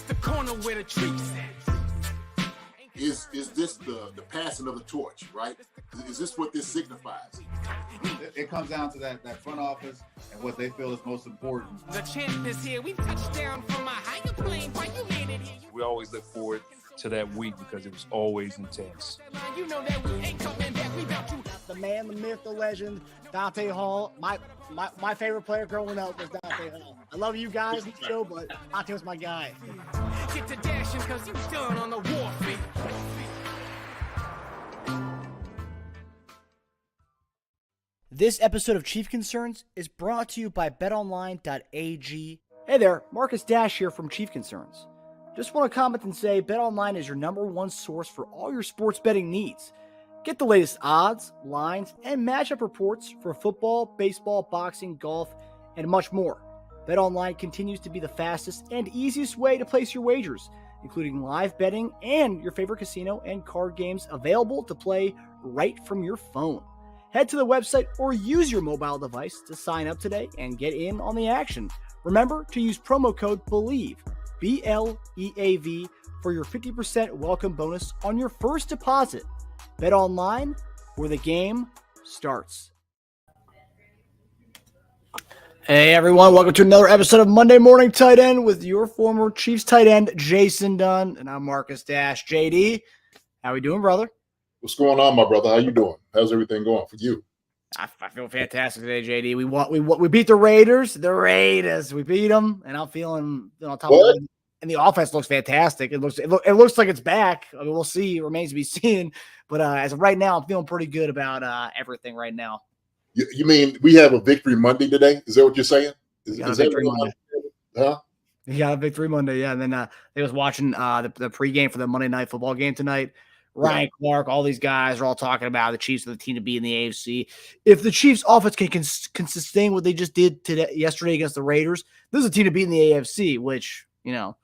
the corner where the treats at. Is this the passing of the torch, right? Is this what this signifies? It comes down to that front office and what they feel is most important. The champ is here. We touched down from a higher plane. Why you landed here? We always look forward to that week because it was always intense. You know that we ain't coming back. We about to. The man, the myth, the legend, Dante Hall. My favorite player growing up was Dante Hall. I love you guys, Joe, but Dante was my guy. Get to dashing because you done on the warfare. This episode of Chief Concerns is brought to you by betonline.ag. Hey there, Marcus Dash here from Chief Concerns. Just want to comment and say BetOnline is your #1 source for all your sports betting needs. Get the latest odds, lines, and matchup reports for football, baseball, boxing, golf, and much more. BetOnline continues to be the fastest and easiest way to place your wagers, including live betting and your favorite casino and card games available to play right from your phone. Head to the website or use your mobile device to sign up today and get in on the action. Remember to use promo code BELIEVE, BLEAV, for your 50% welcome bonus on your first deposit. Bet online, where the game starts. Hey everyone, welcome to another episode of Monday Morning Tight End with your former Chiefs tight end, Jason Dunn, and I'm Marcus Dash. JD, how we doing, brother? What's going on, my brother? How you doing? How's everything going for you? I feel fantastic today, JD. We beat the Raiders. We beat them, and I'm feeling on top of it. And the offense looks fantastic. It looks like it's back. I mean, we'll see. It remains to be seen. But as of right now, I'm feeling pretty good about everything right now. You mean we have a victory Monday today? Is that what you're saying? Is a victory Monday. Huh? You got a victory Monday, yeah. And then they was watching the pregame for the Monday Night Football game tonight. Ryan Clark, all these guys are all talking about the Chiefs are the team to be in the AFC. If the Chiefs offense can sustain what they just did yesterday against the Raiders, this is a team to beat in the AFC, which, you know,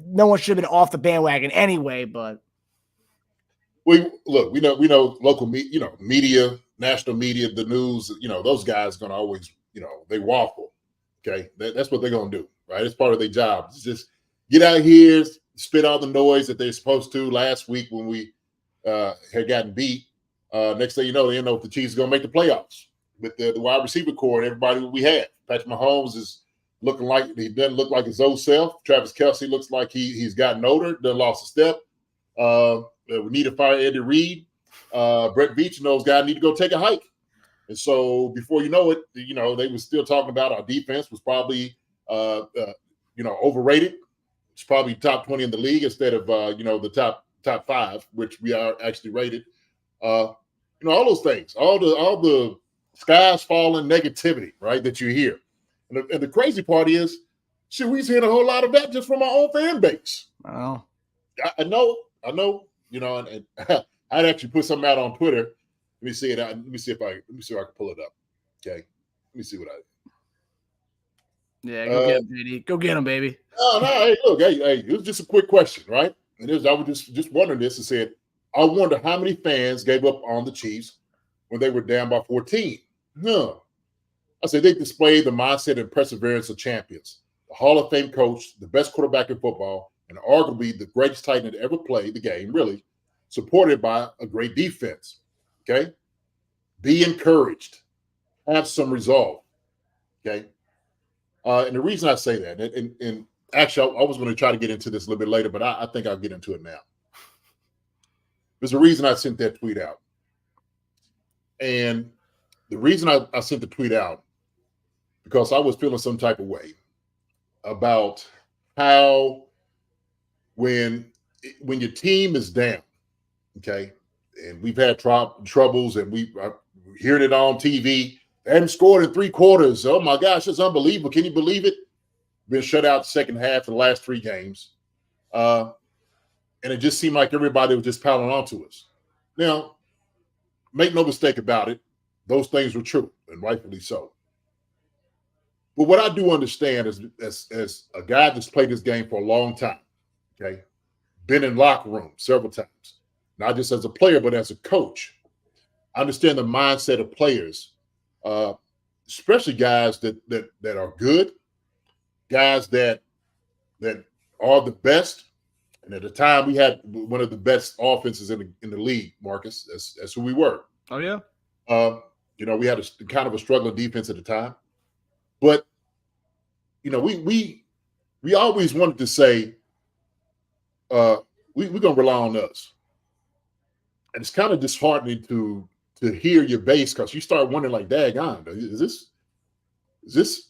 no one should have been off the bandwagon anyway, but we know local media, national media, the news, those guys are going to always, they waffle. Okay. That's what they're going to do, right? It's part of their job. It's just get out here, spit all the noise that they're supposed to. Last week when we had gotten beat, next thing you know, if the Chiefs are going to make the playoffs with the wide receiver core and everybody we had. Patrick Mahomes is looking like he doesn't look like his old self. Travis Kelce looks like he's gotten older, done lost a step. We need to fire Eddie Reed. Brett Veach and those guys need to go take a hike. And so before you know it, they were still talking about our defense was probably overrated. It's probably top 20 in the league instead of the top 5, which we are actually rated. All those things, all the skies falling negativity, right, that you hear. And the crazy part is, we're hearing a whole lot of that just from our own fan base. Oh, I know. And I'd actually put something out on Twitter. Let me see it. Let me see if I can pull it up. Okay, let me see what I. Yeah, go get him, JD. Go get him, baby. No, hey, look, hey, it was just a quick question, right? And I was just wondering this and said, I wonder how many fans gave up on the Chiefs when they were down by 14. No. I said they displayed the mindset and perseverance of champions, the Hall of Fame coach, the best quarterback in football, and arguably the greatest tight end to ever play the game, really, supported by a great defense. Okay? Be encouraged. Have some resolve. Okay? And the reason I say that, and actually, I was going to try to get into this a little bit later, but I think I'll get into it now. There's a reason I sent that tweet out. And the reason I sent the tweet out, because I was feeling some type of way about how when your team is down, okay, and we've had troubles and we're hearing it on TV, they haven't scored in 3 quarters. Oh, my gosh, it's unbelievable. Can you believe it? Been shut out the second half of the last 3 games. And it just seemed like everybody was just piling onto us. Now, make no mistake about it, those things were true, and rightfully so. But what I do understand is, as a guy that's played this game for a long time, okay, been in locker rooms several times, not just as a player, but as a coach, I understand the mindset of players, especially guys that are good, guys that that are the best. And at the time, we had one of the best offenses in the league, Marcus. That's who we were. Oh, yeah. We had a kind of a struggling defense at the time. But, we always wanted to say, we're going to rely on us. And it's kind of disheartening to hear your base, because you start wondering, like, daggone, is this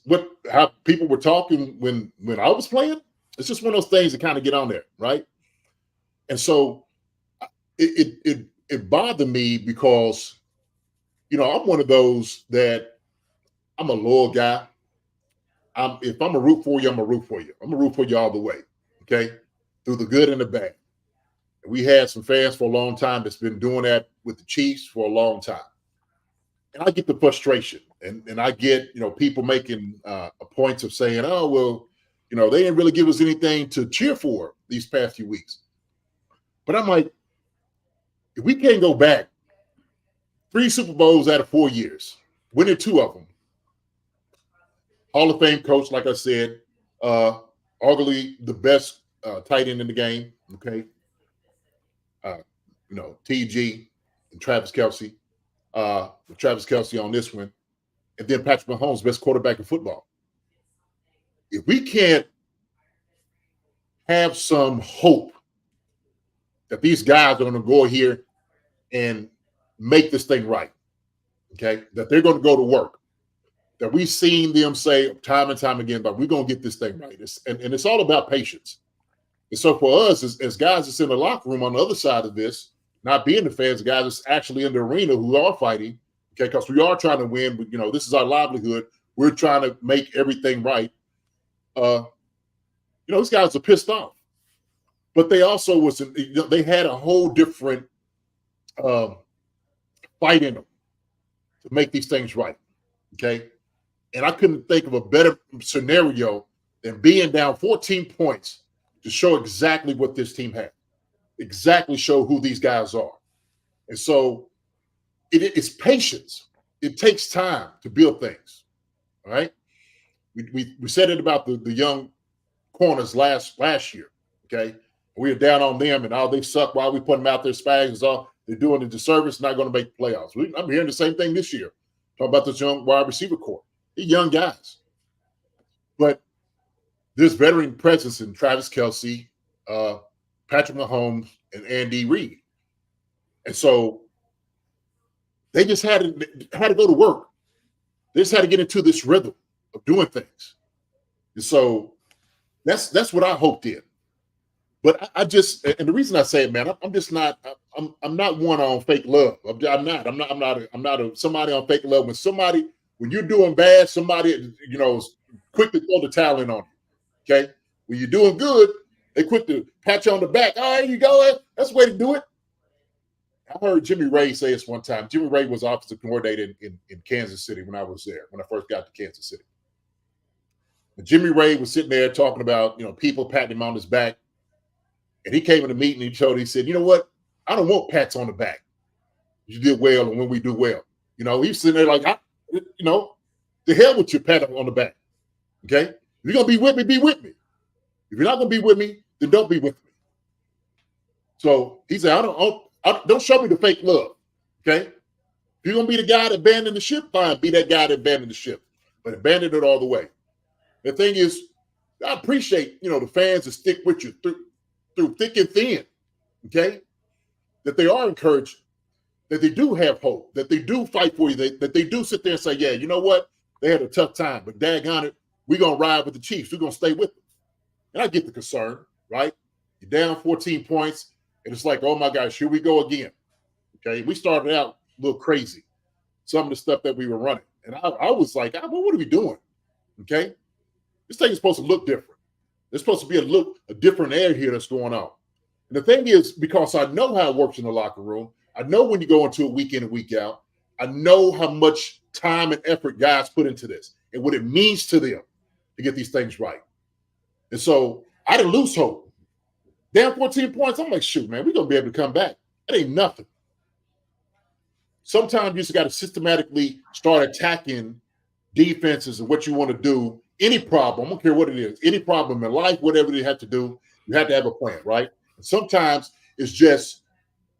how people were talking when I was playing? It's just one of those things that kind of get on there, right? And so it bothered me because, I'm one of those that I'm a loyal guy. If I'm a root for you, I'm a root for you. I'm a root for you all the way, okay? Through the good and the bad. We had some fans for a long time that's been doing that with the Chiefs for a long time. And I get the frustration. And I get, people making points of saying, oh, well, they didn't really give us anything to cheer for these past few weeks. But I'm like, if we can't go back 3 Super Bowls out of 4 years, winning 2 of them, Hall of Fame coach, like I said, arguably the best tight end in the game, okay? TG and Travis Kelce, Travis Kelce on this one, and then Patrick Mahomes, best quarterback in football. If we can't have some hope that these guys are going to go here and make this thing right, okay, that they're going to go to work, that we've seen them say time and time again, but we're going to get this thing right. And it's all about patience. And so for us, as guys that's in the locker room on the other side of this, not being the fans, the guys that's actually in the arena who are fighting, okay, because we are trying to win, but, this is our livelihood. We're trying to make everything right. These guys are pissed off. But they also they had a whole different fight in them to make these things right, okay? And I couldn't think of a better scenario than being down 14 points to show exactly what this team had, exactly show who these guys are. And so it's patience. It takes time to build things, all right? We said it about the young corners last year, okay? We were down on them, and they suck while we put them out there. Spags is all they're doing a disservice, not going to make the playoffs. I'm hearing the same thing this year. Talking about this young wide receiver core. They're young guys. But there's veteran presence in Travis Kelce, Patrick Mahomes, and Andy Reid. And so they just had to go to work. They just had to get into this rhythm of doing things. And so that's what I hoped in. But I just, and the reason I say it, man, I'm just not. I'm not one on fake love. I'm not somebody on fake love. When you're doing bad, somebody is quick to throw the towel in on you. Okay, when you're doing good, they quick to pat you on the back. Oh, there you go. That's the way to do it. I heard Jimmy Ray say this one time. Jimmy Ray was offensive coordinator in Kansas City when I was there, when I first got to Kansas City. And Jimmy Ray was sitting there talking about people patting him on his back. And he came in the meeting and he said, you know what? I don't want pats on the back. You did well, and when we do well. He's sitting there like, the hell with your pat on the back. Okay? If you're going to be with me, be with me. If you're not going to be with me, then don't be with me. So he said, don't show me the fake love. Okay? If you're going to be the guy that abandoned the ship, fine, be that guy that abandoned the ship. But abandon it all the way. The thing is, I appreciate, the fans that stick with you through thick and thin, okay? That they are encouraged, that they do have hope, that they do fight for you, that they do sit there and say, yeah, you know what? They had a tough time, but daggone it, we're going to ride with the Chiefs. We're going to stay with them. And I get the concern, right? You're down 14 points, and it's like, oh, my gosh, here we go again, okay? We started out a little crazy, some of the stuff that we were running. And I was like, well, what are we doing, okay? This thing is supposed to look different. There's supposed to be a different air here that's going on. And the thing is, because I know how it works in the locker room, I know when you go into it week in and week out, I know how much time and effort guys put into this and what it means to them to get these things right. And so I didn't lose hope. Down 14 points, I'm like, shoot, man, we're going to be able to come back. That ain't nothing. Sometimes you just got to systematically start attacking defenses and what you want to do any problem, I don't care what it is, any problem in life, whatever you have to do, you have to have a plan, right? And sometimes it's just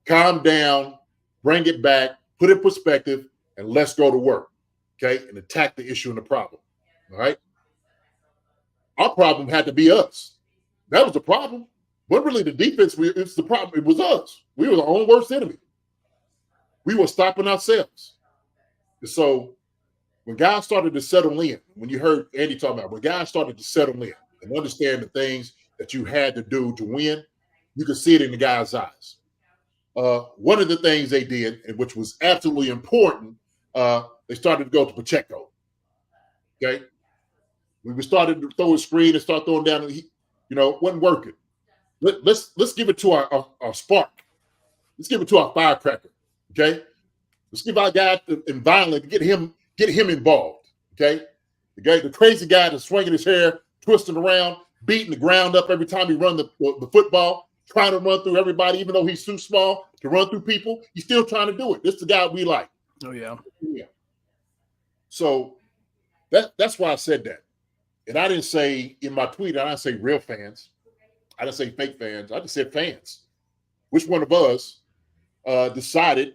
calm down, bring it back, put it in perspective, and let's go to work, okay? And attack the issue and the problem, all right? Our problem had to be us. That was the problem. But really the defense, it's the problem. It was us. We were the own worst enemy. We were stopping ourselves. And so when guys started to settle in, when you heard Andy talking about, when guys started to settle in and understand the things that you had to do to win, you could see it in the guys' eyes. One of the things they did, and which was absolutely important, they started to go to Pacheco. Okay? We started to throw a screen and start throwing down, it wasn't working. Let's give it to our spark. Let's give it to our firecracker. Okay? Let's give our guy environment to get him involved. Okay? The crazy guy that's swinging his hair, twisting around, beating the ground up every time he run the football, trying to run through everybody, even though he's too small to run through people. He's still trying to do it. This is the guy we like. Oh, yeah. So that's why I said that. And I didn't say in my tweet, I didn't say real fans. I didn't say fake fans. I just said fans. Which one of us decided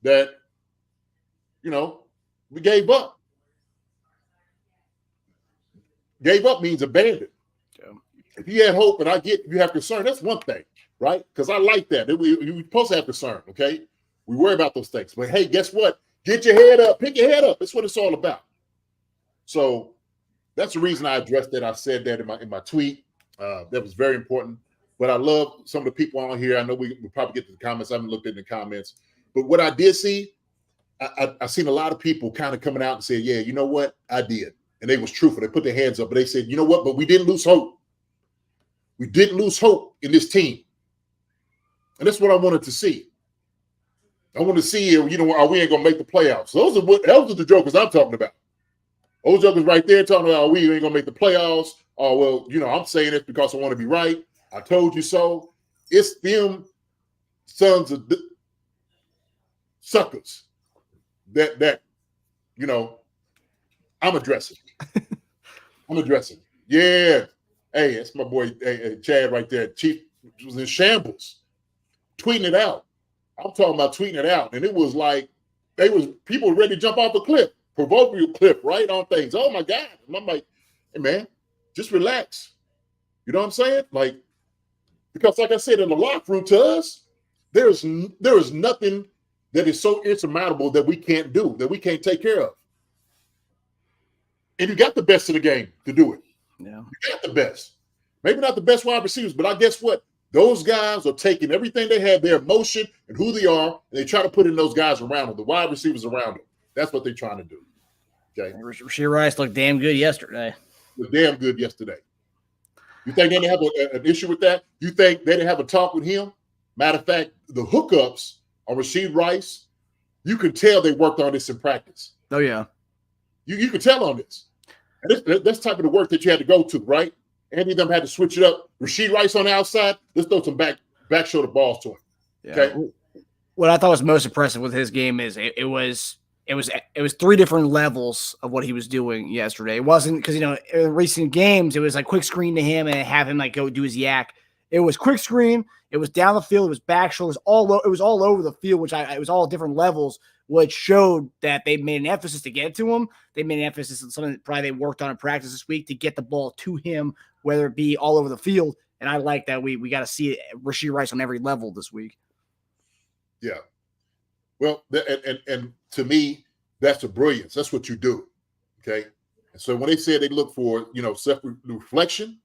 that, we gave up? Gave up means abandoned. Yeah. If you had hope and you have concern, that's one thing, right? Because I like that. You're supposed to have concern, okay? We worry about those things. But hey, guess what? Get your head up. Pick your head up. That's what it's all about. So that's the reason I addressed that. I said that in my tweet. That was very important. But I love some of the people on here. I know we'll probably get to the comments. I haven't looked at the comments. But what I did see, I seen a lot of people kind of coming out and saying, yeah, you know what? I did. And they was truthful. They put their hands up. But they said, you know what? But we didn't lose hope. We didn't lose hope in this team. And that's what I wanted to see. I want to see, we ain't going to make the playoffs. Those are the jokers I'm talking about. Those jokers right there talking about, we ain't going to make the playoffs. Oh, well, I'm saying this because I want to be right. I told you so. It's them sons of suckers that I'm addressing. Yeah. Hey, that's my boy Chad right there. Chief was in shambles, tweeting it out. I'm talking about tweeting it out. And it was like people were ready to jump off a cliff, proverbial cliff, right, on things. Oh, my God. And I'm like, hey, man, just relax. You know what I'm saying? Like, because like I said, in the locker room to us, there is nothing that is so insurmountable that we can't do, that we can't take care of. And you got the best of the game to do it. Yeah. You got the best. Maybe not the best wide receivers, but I guess what? Those guys are taking everything they have, their emotion and who they are, and they try to put in those guys around them, the wide receivers around them. That's what they're trying to do. Okay. Rashee Rice looked damn good yesterday. Was damn good yesterday. You think they didn't have an issue with that? You think they didn't have a talk with him? Matter of fact, the hookups on Rashee Rice, you can tell they worked on this in practice. Oh, yeah. You can tell on this. And that's type of the work that you had to go to, right? Andy them had to switch it up. Rashee Rice on the outside, let's throw some back shoulder balls to him. Yeah. Okay. What I thought was most impressive with his game is it was three different levels of what he was doing yesterday. It wasn't because in recent games it was like quick screen to him and have him like go do his yak. It was quick screen. It was down the field. It was back shoulders. It was all over the field, it was all different levels, which showed that they made an emphasis to get to him. They made an emphasis on something that probably they worked on in practice this week to get the ball to him, whether it be all over the field. And I like that we got to see Rashee Rice on every level this week. Yeah. Well, and to me, that's the brilliance. That's what you do. Okay. And so when they said they look for, self-reflection,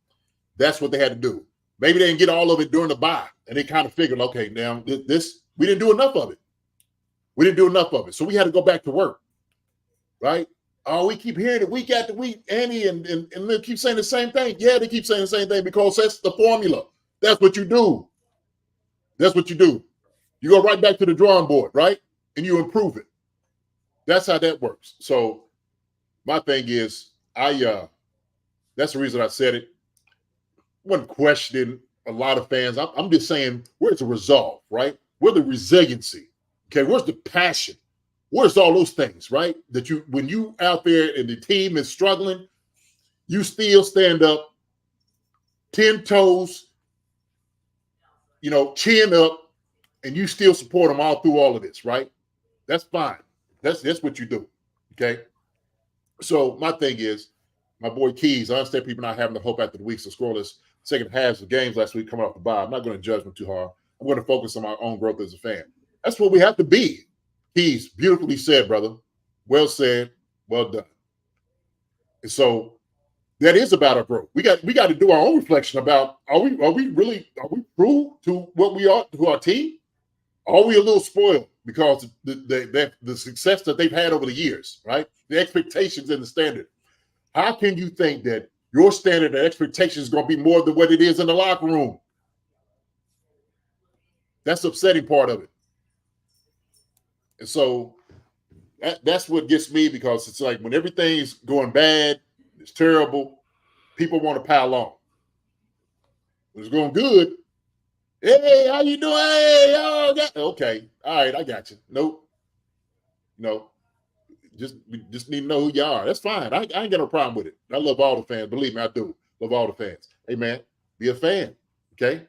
that's what they had to do. Maybe they didn't get all of it during the bye, and they kind of figured, okay, now this we didn't do enough of it. So we had to go back to work, right? Oh, we keep hearing it week after week, Andy, and they keep saying the same thing. Yeah, they keep saying the same thing because that's the formula. That's what you do. You go right back to the drawing board, right? And you improve it. That's how that works. So my thing is, that's the reason I said it. Wasn't questioning a lot of fans. I'm just saying, where's the resolve, right? Where's the resiliency? Okay, where's the passion? Where's all those things, right? That when you out there and the team is struggling, you still stand up, 10 toes, chin up, and you still support them all through all of this, right? That's fine. That's what you do, okay? So my thing is, my boy Keys, I understand people not having the hope after the weeks of scoreless second halves of games last week coming off the bye. I'm not going to judge them too hard. I'm going to focus on my own growth as a fan. That's what we have to be. Keys, beautifully said, brother. Well said. Well done. And so that is about our growth. We got to do our own reflection about are we true to what we are to our team? Are we a little spoiled because the success that they've had over the years, right? The expectations and the standard. How can you think that your standard and expectation is going to be more than what it is in the locker room? That's the upsetting part of it. And so that's what gets me, because it's like when everything's going bad, it's terrible, people want to pile on. When it's going good, hey, how you doing? Hey, okay, all right, I got you. Nope. No. Just need to know who you are. That's fine. I ain't got no problem with it. I love all the fans. Believe me, I do. Love all the fans. Hey, man, be a fan, okay?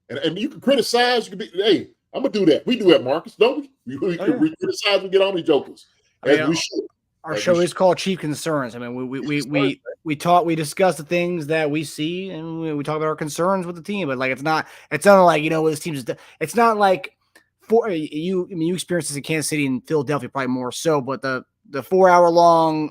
And you can criticize. You can be, hey, I'm going to do that. We do that, Marcus, don't we? We criticize and get on these jokers. As we should. Our show is called Chief Concerns. I mean, we discuss the things that we see, and we talk about our concerns with the team. But like, it's not like, what this team is. It's not like for you. I mean, you experienced this in Kansas City and Philadelphia probably more so, but the 4-hour-long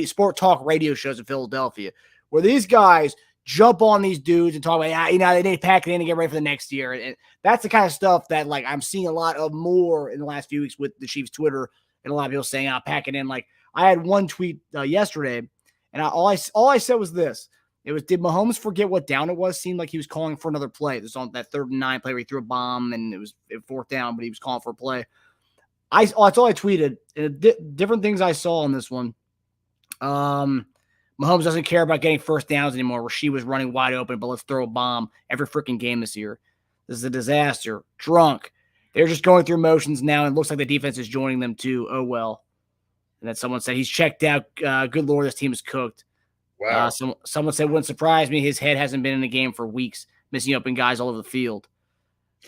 sport talk radio shows in Philadelphia, where these guys jump on these dudes and talk about, they need to pack it in and get ready for the next year. And that's the kind of stuff that, like, I'm seeing a lot of more in the last few weeks with the Chiefs Twitter, and a lot of people saying, I'll pack it in. Like, I had one tweet yesterday, and all I said was this. It was, did Mahomes forget what down it was? Seemed like he was calling for another play. This was on that 3rd and 9 play where he threw a bomb, and it was 4th down, but he was calling for a play. That's all I tweeted. Different things I saw on this one. Mahomes doesn't care about getting first downs anymore, where she was running wide open, but let's throw a bomb every freaking game this year. This is a disaster. Drunk. They're just going through motions now, and it looks like the defense is joining them too. Oh, well. And then someone said he's checked out. Good Lord, this team is cooked. Wow. Someone said, wouldn't surprise me. His head hasn't been in the game for weeks, missing open guys all over the field.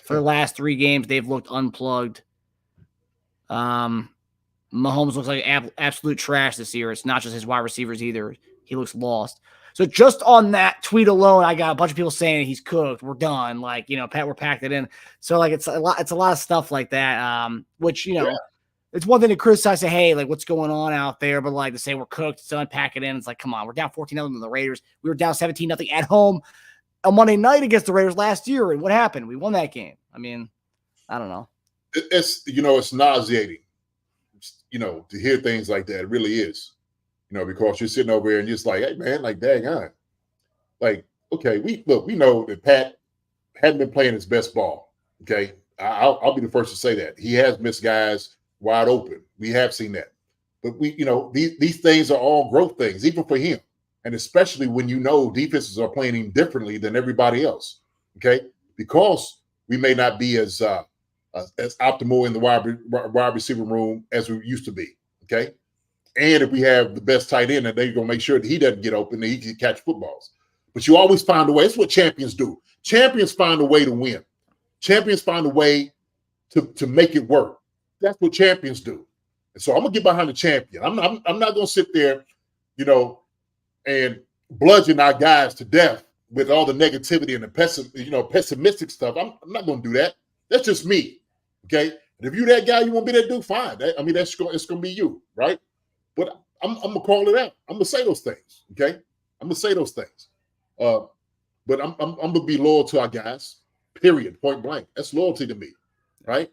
For the last 3 games, they've looked unplugged. Mahomes looks like absolute trash this year. It's not just his wide receivers either. He looks lost. So just on that tweet alone, I got a bunch of people saying he's cooked. We're done. Like, Pat, we're packed it in. So like, it's a lot of stuff like that. Which, it's one thing to criticize, say, hey, like, what's going on out there? But like to say we're cooked, it's done, pack it in. It's like, come on, we're down 14-0 to the Raiders. We were down 17-0 at home on Monday night against the Raiders last year. And what happened? We won that game. I mean, I don't know. It's nauseating, to hear things like that. It really is, because you're sitting over here and you're just like, hey, man, like, dang on. Like, okay, we know that Pat hadn't been playing his best ball, okay? I'll be the first to say that. He has missed guys wide open. We have seen that. But these things are all growth things, even for him. And especially when defenses are playing him differently than everybody else, okay? Because we may not be as optimal in the wide receiver room as we used to be, okay? And if we have the best tight end, then they're going to make sure that he doesn't get open and he can catch footballs. But you always find a way. That's what champions do. Champions find a way to win. Champions find a way to make it work. That's what champions do. And so I'm going to get behind the champion. I'm not going to sit there, and bludgeon our guys to death with all the negativity and the pessimistic stuff. I'm not going to do that. That's just me. Okay. And if you're that guy, you want to be that dude, fine. It's going to be you, right? But I'm going to call it out. I'm going to say those things. Okay. I'm going to say those things. But I'm going to be loyal to our guys, period, point blank. That's loyalty to me, right?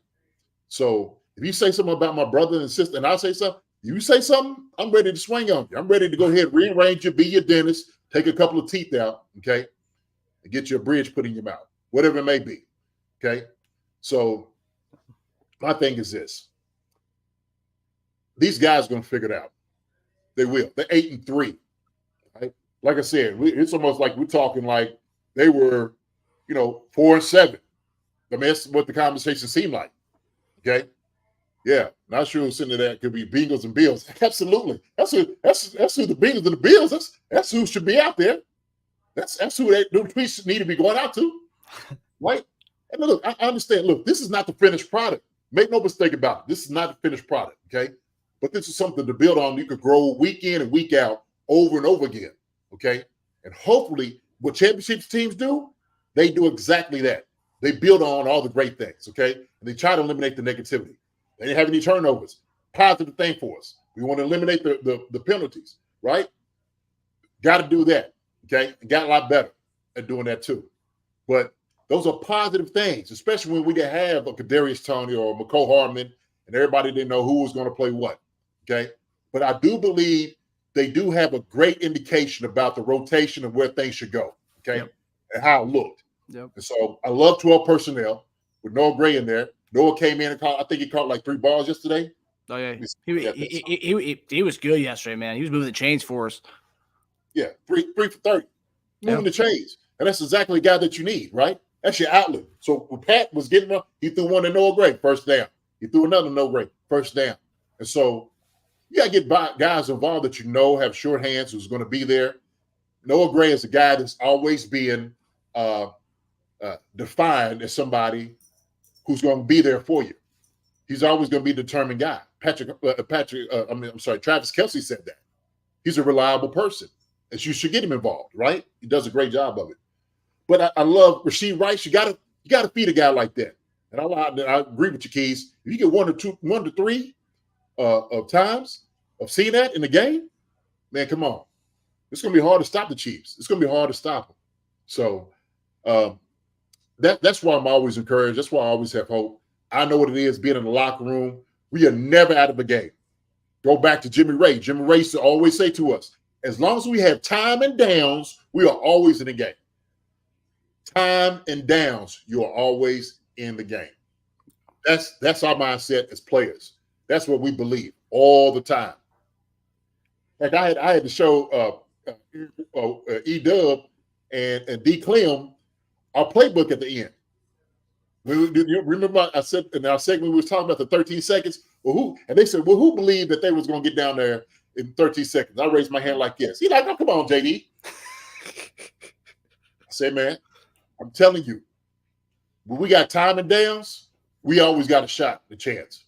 So if you say something about my brother and sister, and I say something, you say something, I'm ready to swing on you. I'm ready to go ahead, rearrange you, be your dentist, take a couple of teeth out, okay, and get you a bridge put in your mouth, whatever it may be, okay? So my thing is this. These guys are going to figure it out. They will. They're 8-3, right? Like I said, it's almost like we're talking like they were, 4-7. I mean, that's what the conversation seemed like, okay? Yeah, not sure who's sitting there. That could be Bengals and Bills. Absolutely, that's who the Bengals and the Bills. That's who should be out there. That's who the tweets need to be going out to, right? And look, I understand. Look, this is not the finished product. Make no mistake about it. This is not the finished product, okay? But this is something to build on. You could grow week in and week out, over and over again, okay? And hopefully, what championship teams do, they do exactly that. They build on all the great things, okay? And they try to eliminate the negativity. They didn't have any turnovers. Positive thing for us. We want to eliminate the penalties, right? Got to do that, okay? And got a lot better at doing that too. But those are positive things, especially when we can have a Kadarius Toney or McCole Hardman and everybody didn't know who was going to play what, okay? But I do believe they do have a great indication about the rotation and where things should go, okay, and how it looked. Yep. And so I love 12 personnel with Noah Gray in there. Noah came in and caught, I think he caught like 3 balls yesterday. Oh, yeah. He was good yesterday, man. He was moving the chains for us. Yeah, 3 for 30. Moving the chains. And that's exactly the guy that you need, right? That's your outlet. So when Pat was getting up, he threw one to Noah Gray, first down. He threw another Noah Gray, first down. And so you got to get guys involved that you know have short hands who's going to be there. Noah Gray is a guy that's always being defined as somebody who's going to be there for you. He's always going to be a determined guy. Travis Kelce said that. He's a reliable person, and you should get him involved, right? He does a great job of it. But I love Rashid Rice. You got to feed a guy like that. And I agree with you, Keys. If you get 1 to 3 of times of seeing that in the game, man, come on. It's going to be hard to stop the Chiefs. It's going to be hard to stop them. So that's why I'm always encouraged. That's why I always have hope. I know what it is being in the locker room. We are never out of a game. Go back to Jimmy Ray. Jimmy Ray used to always say to us, as long as we have time and downs, we are always in the game. Time and downs, you are always in the game. That's our mindset as players. That's what we believe all the time. Like I had to show E-Dub and D. Clem our playbook at the end. You remember I said in our segment we was talking about the 13 seconds? And they said, who believed that they was going to get down there in 13 seconds? I raised my hand like this. He's like, oh, come on, JD. I said, man, I'm telling you, when we got time and downs, we always got a shot, a chance.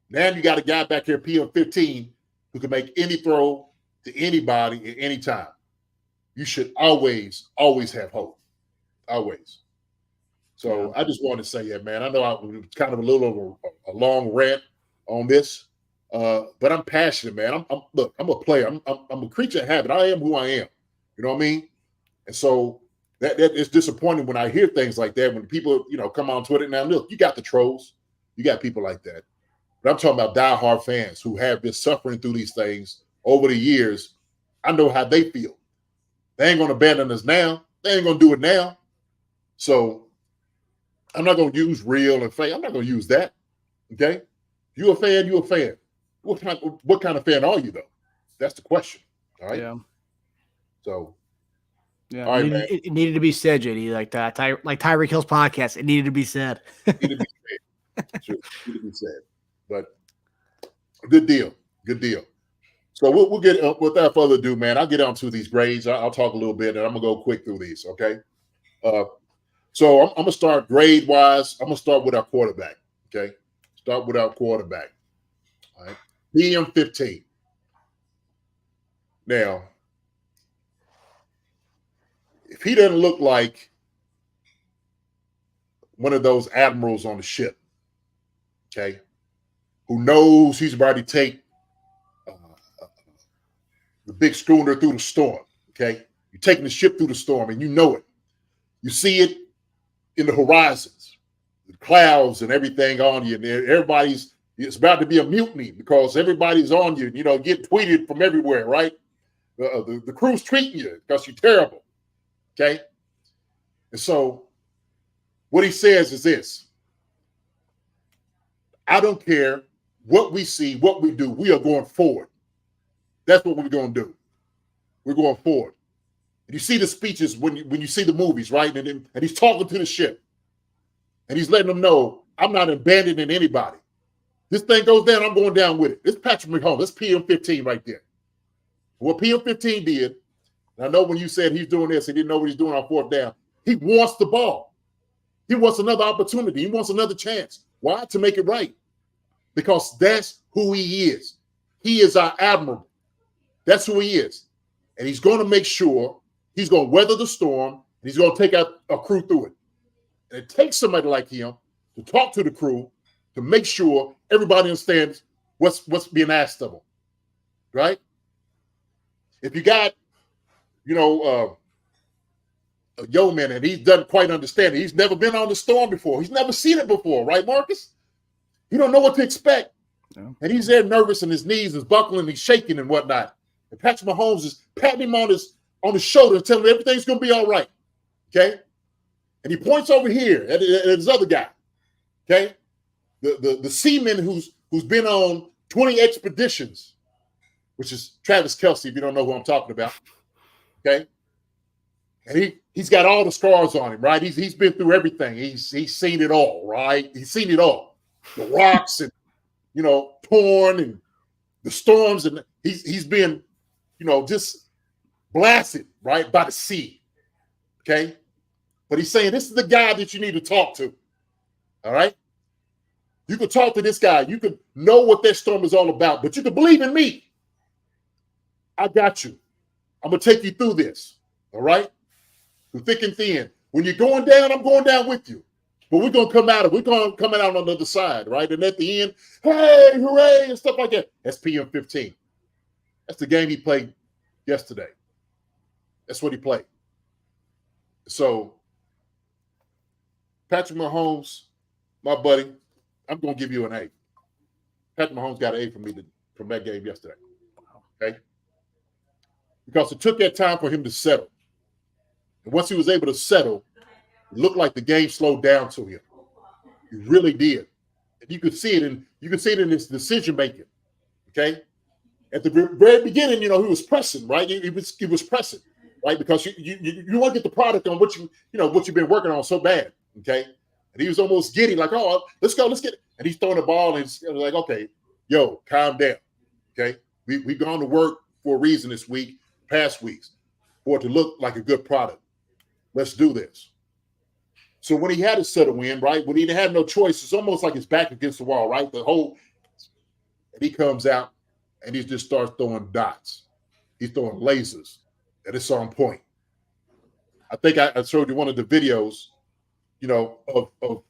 Now you got a guy back here, PM15, who can make any throw to anybody at any time. You should always have hope. Always. So I just wanted to say that, man. I know I was kind of a little of a long rant on this, but I'm passionate, man. I'm a player. I'm a creature of habit. I am who I am. You know what I mean? And so that is disappointing when I hear things like that. When people, come on Twitter now. Look, you got the trolls, you got people like that. But I'm talking about diehard fans who have been suffering through these things over the years. I know how they feel. They ain't gonna abandon us now. They ain't gonna do it now. So I'm not going to use real and fake. I'm not going to use that. Okay? You a fan, you a fan. What kind of fan are you, though? That's the question. All right? Yeah. So, yeah, all right, man. It needed to be said, JD, like that. Like Tyreek Hill's podcast. It needed to be said. It needed to be said. Sure. It needed to be said. But good deal. Good deal. So we'll get, without further ado, man, I'll get on to these grades. I'll talk a little bit, and I'm going to go quick through these, okay? So I'm going to start grade-wise. I'm going to start with our quarterback, okay? Start with our quarterback. All right. PM15. Now, if he doesn't look like one of those admirals on the ship, okay, who knows he's about to take the big schooner through the storm, okay? You're taking the ship through the storm, and you know it. You see it in the horizons, the clouds and everything on you. And it's about to be a mutiny because everybody's on you, get tweeted from everywhere, right? The crew's treating you because you're terrible, okay? And so what he says is this: I don't care what we see, what we do, we are going forward. That's what we're going to do. We're going forward. You see the speeches when you see the movies, right? And he's talking to the ship. And he's letting them know, I'm not abandoning anybody. This thing goes down, I'm going down with it. This Patrick Mahomes, that's PM15 right there. What PM15 did, and I know when you said he's doing this, he didn't know what he's doing on fourth down. He wants the ball. He wants another opportunity. He wants another chance. Why? To make it right. Because that's who he is. He is our admiral. That's who he is. And he's going to make sure he's going to weather the storm, and he's going to take out a crew through it. And it takes somebody like him to talk to the crew to make sure everybody understands what's being asked of them, right? If you got, a yeoman and he doesn't quite understand it, he's never been on the storm before. He's never seen it before, right, Marcus? He don't know what to expect. No. And he's there nervous and his knees is buckling, he's shaking and whatnot. And Patrick Mahomes is patting him on his shoulder and telling him everything's going to be all right, okay? And he points over here at his other guy, okay? The seaman who's been on 20 expeditions, which is Travis Kelce, if you don't know who I'm talking about, okay? And he's got all the scars on him, right? He's been through everything. He's seen it all, right? He's seen it all. The rocks and, torn and the storms. And he's been, just blasted, right, by the sea, okay? But he's saying, this is the guy that you need to talk to, all right? You can talk to this guy. You can know what that storm is all about, but you can believe in me. I got you. I'm going to take you through this, all right? Through thick and thin. When you're going down, I'm going down with you. But we're going to come out on the other side, right? And at the end, hey, hooray, and stuff like that. That's PM15. That's the game he played yesterday. That's what he played. So, Patrick Mahomes, my buddy, I'm going to give you an A. Patrick Mahomes got an A from me from that game yesterday. Okay? Because it took that time for him to settle. And once he was able to settle, it looked like the game slowed down to him. He really did. And you could see it in his decision making. Okay? At the very beginning, he was pressing, right? He was pressing, right? Because you want to get the product on what you've been working on so bad. Okay? And he was almost giddy, like, oh, let's go, let's get it. And he's throwing the ball, and he's like, okay, yo, calm down. Okay? We've gone to work for a reason this week, past weeks, for it to look like a good product. Let's do this. So when he had to settle in, right, when he had no choice, it's almost like his back against the wall, right? And he comes out and he just starts throwing dots. He's throwing lasers, and it's on point. I think I showed you one of the videos, of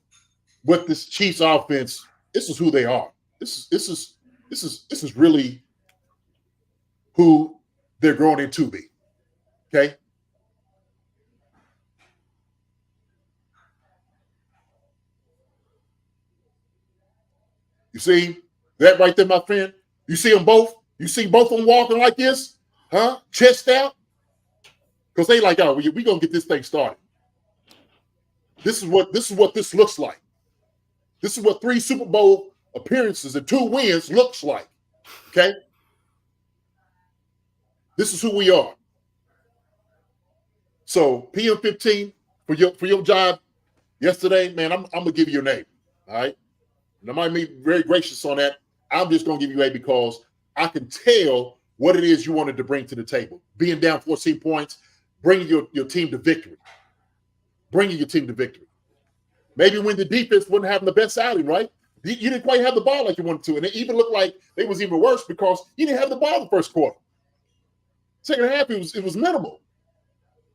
what this Chiefs offense. This is who they are. This is really who they're growing into be. Okay. You see that right there, my friend? You see them both? You see both of them walking like this? Huh? Chest out? Because they like, oh, we're going to get this thing started. This is what this looks like. This is what 3 Super Bowl appearances and 2 wins looks like. Okay? This is who we are. So PM15 for your job yesterday, man, I'm gonna give you a name. All right. And I might be very gracious on that. I'm just gonna give you A because I can tell what it is you wanted to bring to the table. Being down 14 points, bringing your team to victory. Bringing your team to victory. Maybe when the defense wasn't having the best outing, right? You didn't quite have the ball like you wanted to. And it even looked like it was even worse because you didn't have the ball the first quarter. Second half, it was minimal.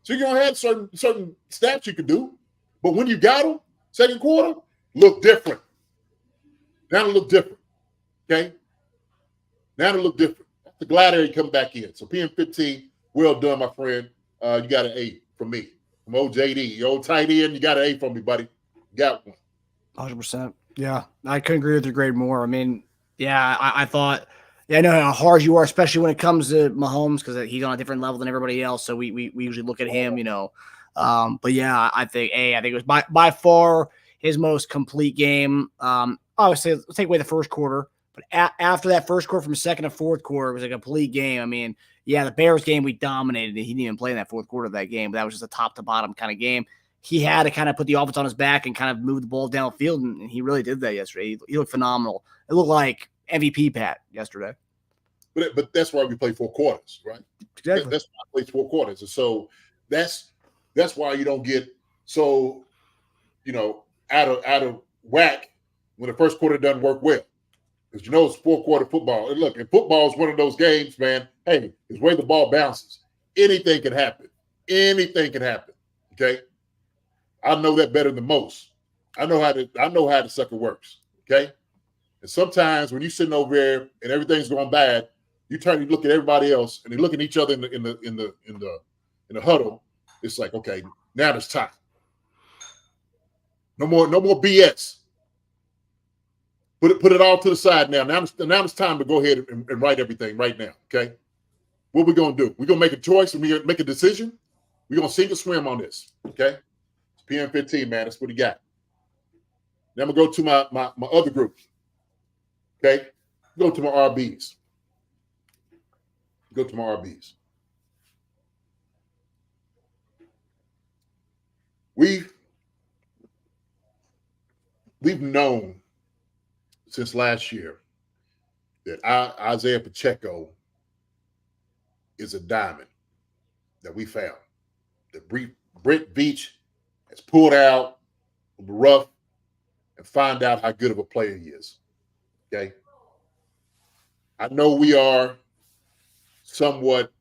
So you're going to have certain stats you could do. But when you got them, second quarter, look different. Now it look different. Okay? Now it look different. The gladiator come back in. So PM15, well done, my friend. You got an A from me. From OJD. Your old tight end, you got an A from me, buddy. You got one. 100%. Yeah. I couldn't agree with your grade more. I mean, yeah, I thought – yeah, I know how hard you are, especially when it comes to Mahomes, because he's on a different level than everybody else. So we usually look at him, But yeah, I think it was by far his most complete game. Obviously, let's take away the first quarter, but after that first quarter, from second to fourth quarter, it was a complete game. I mean, yeah, the Bears game we dominated. He didn't even play in that fourth quarter of that game, but that was just a top to bottom kind of game. he had to kind of put the offense on his back and kind of move the ball downfield, and he really did that yesterday. He looked phenomenal. It looked like MVP Pat yesterday. But that's why we play 4 quarters, right? Exactly. That's why I play 4 quarters. And so that's why you don't get so, out of whack when the first quarter doesn't work well. Because it's 4-quarter football. And look, and football is one of those games, man. Hey, it's where the ball bounces. Anything can happen. Anything can happen. Okay? I know that better than most. I know how the sucker works. Okay? And sometimes when you're sitting over there and everything's going bad, you turn and look at everybody else, and they look at each other in the huddle. It's like, okay, now it's time. No more BS. Put it all to the side now. Now it's time to go ahead and write everything right now. Okay, what we gonna do? We're gonna make a choice and we gonna make a decision. We're gonna sink or swim on this. Okay, it's PM 15, man. That's what he got. Now I'm gonna go to my other group. Okay, go to my RBs. Go to my RBs. We've known since last year that Isaiah Pacheco is a diamond that we found. That Brent Beach has pulled out of the rough and find out how good of a player he is. Okay. I know we are somewhat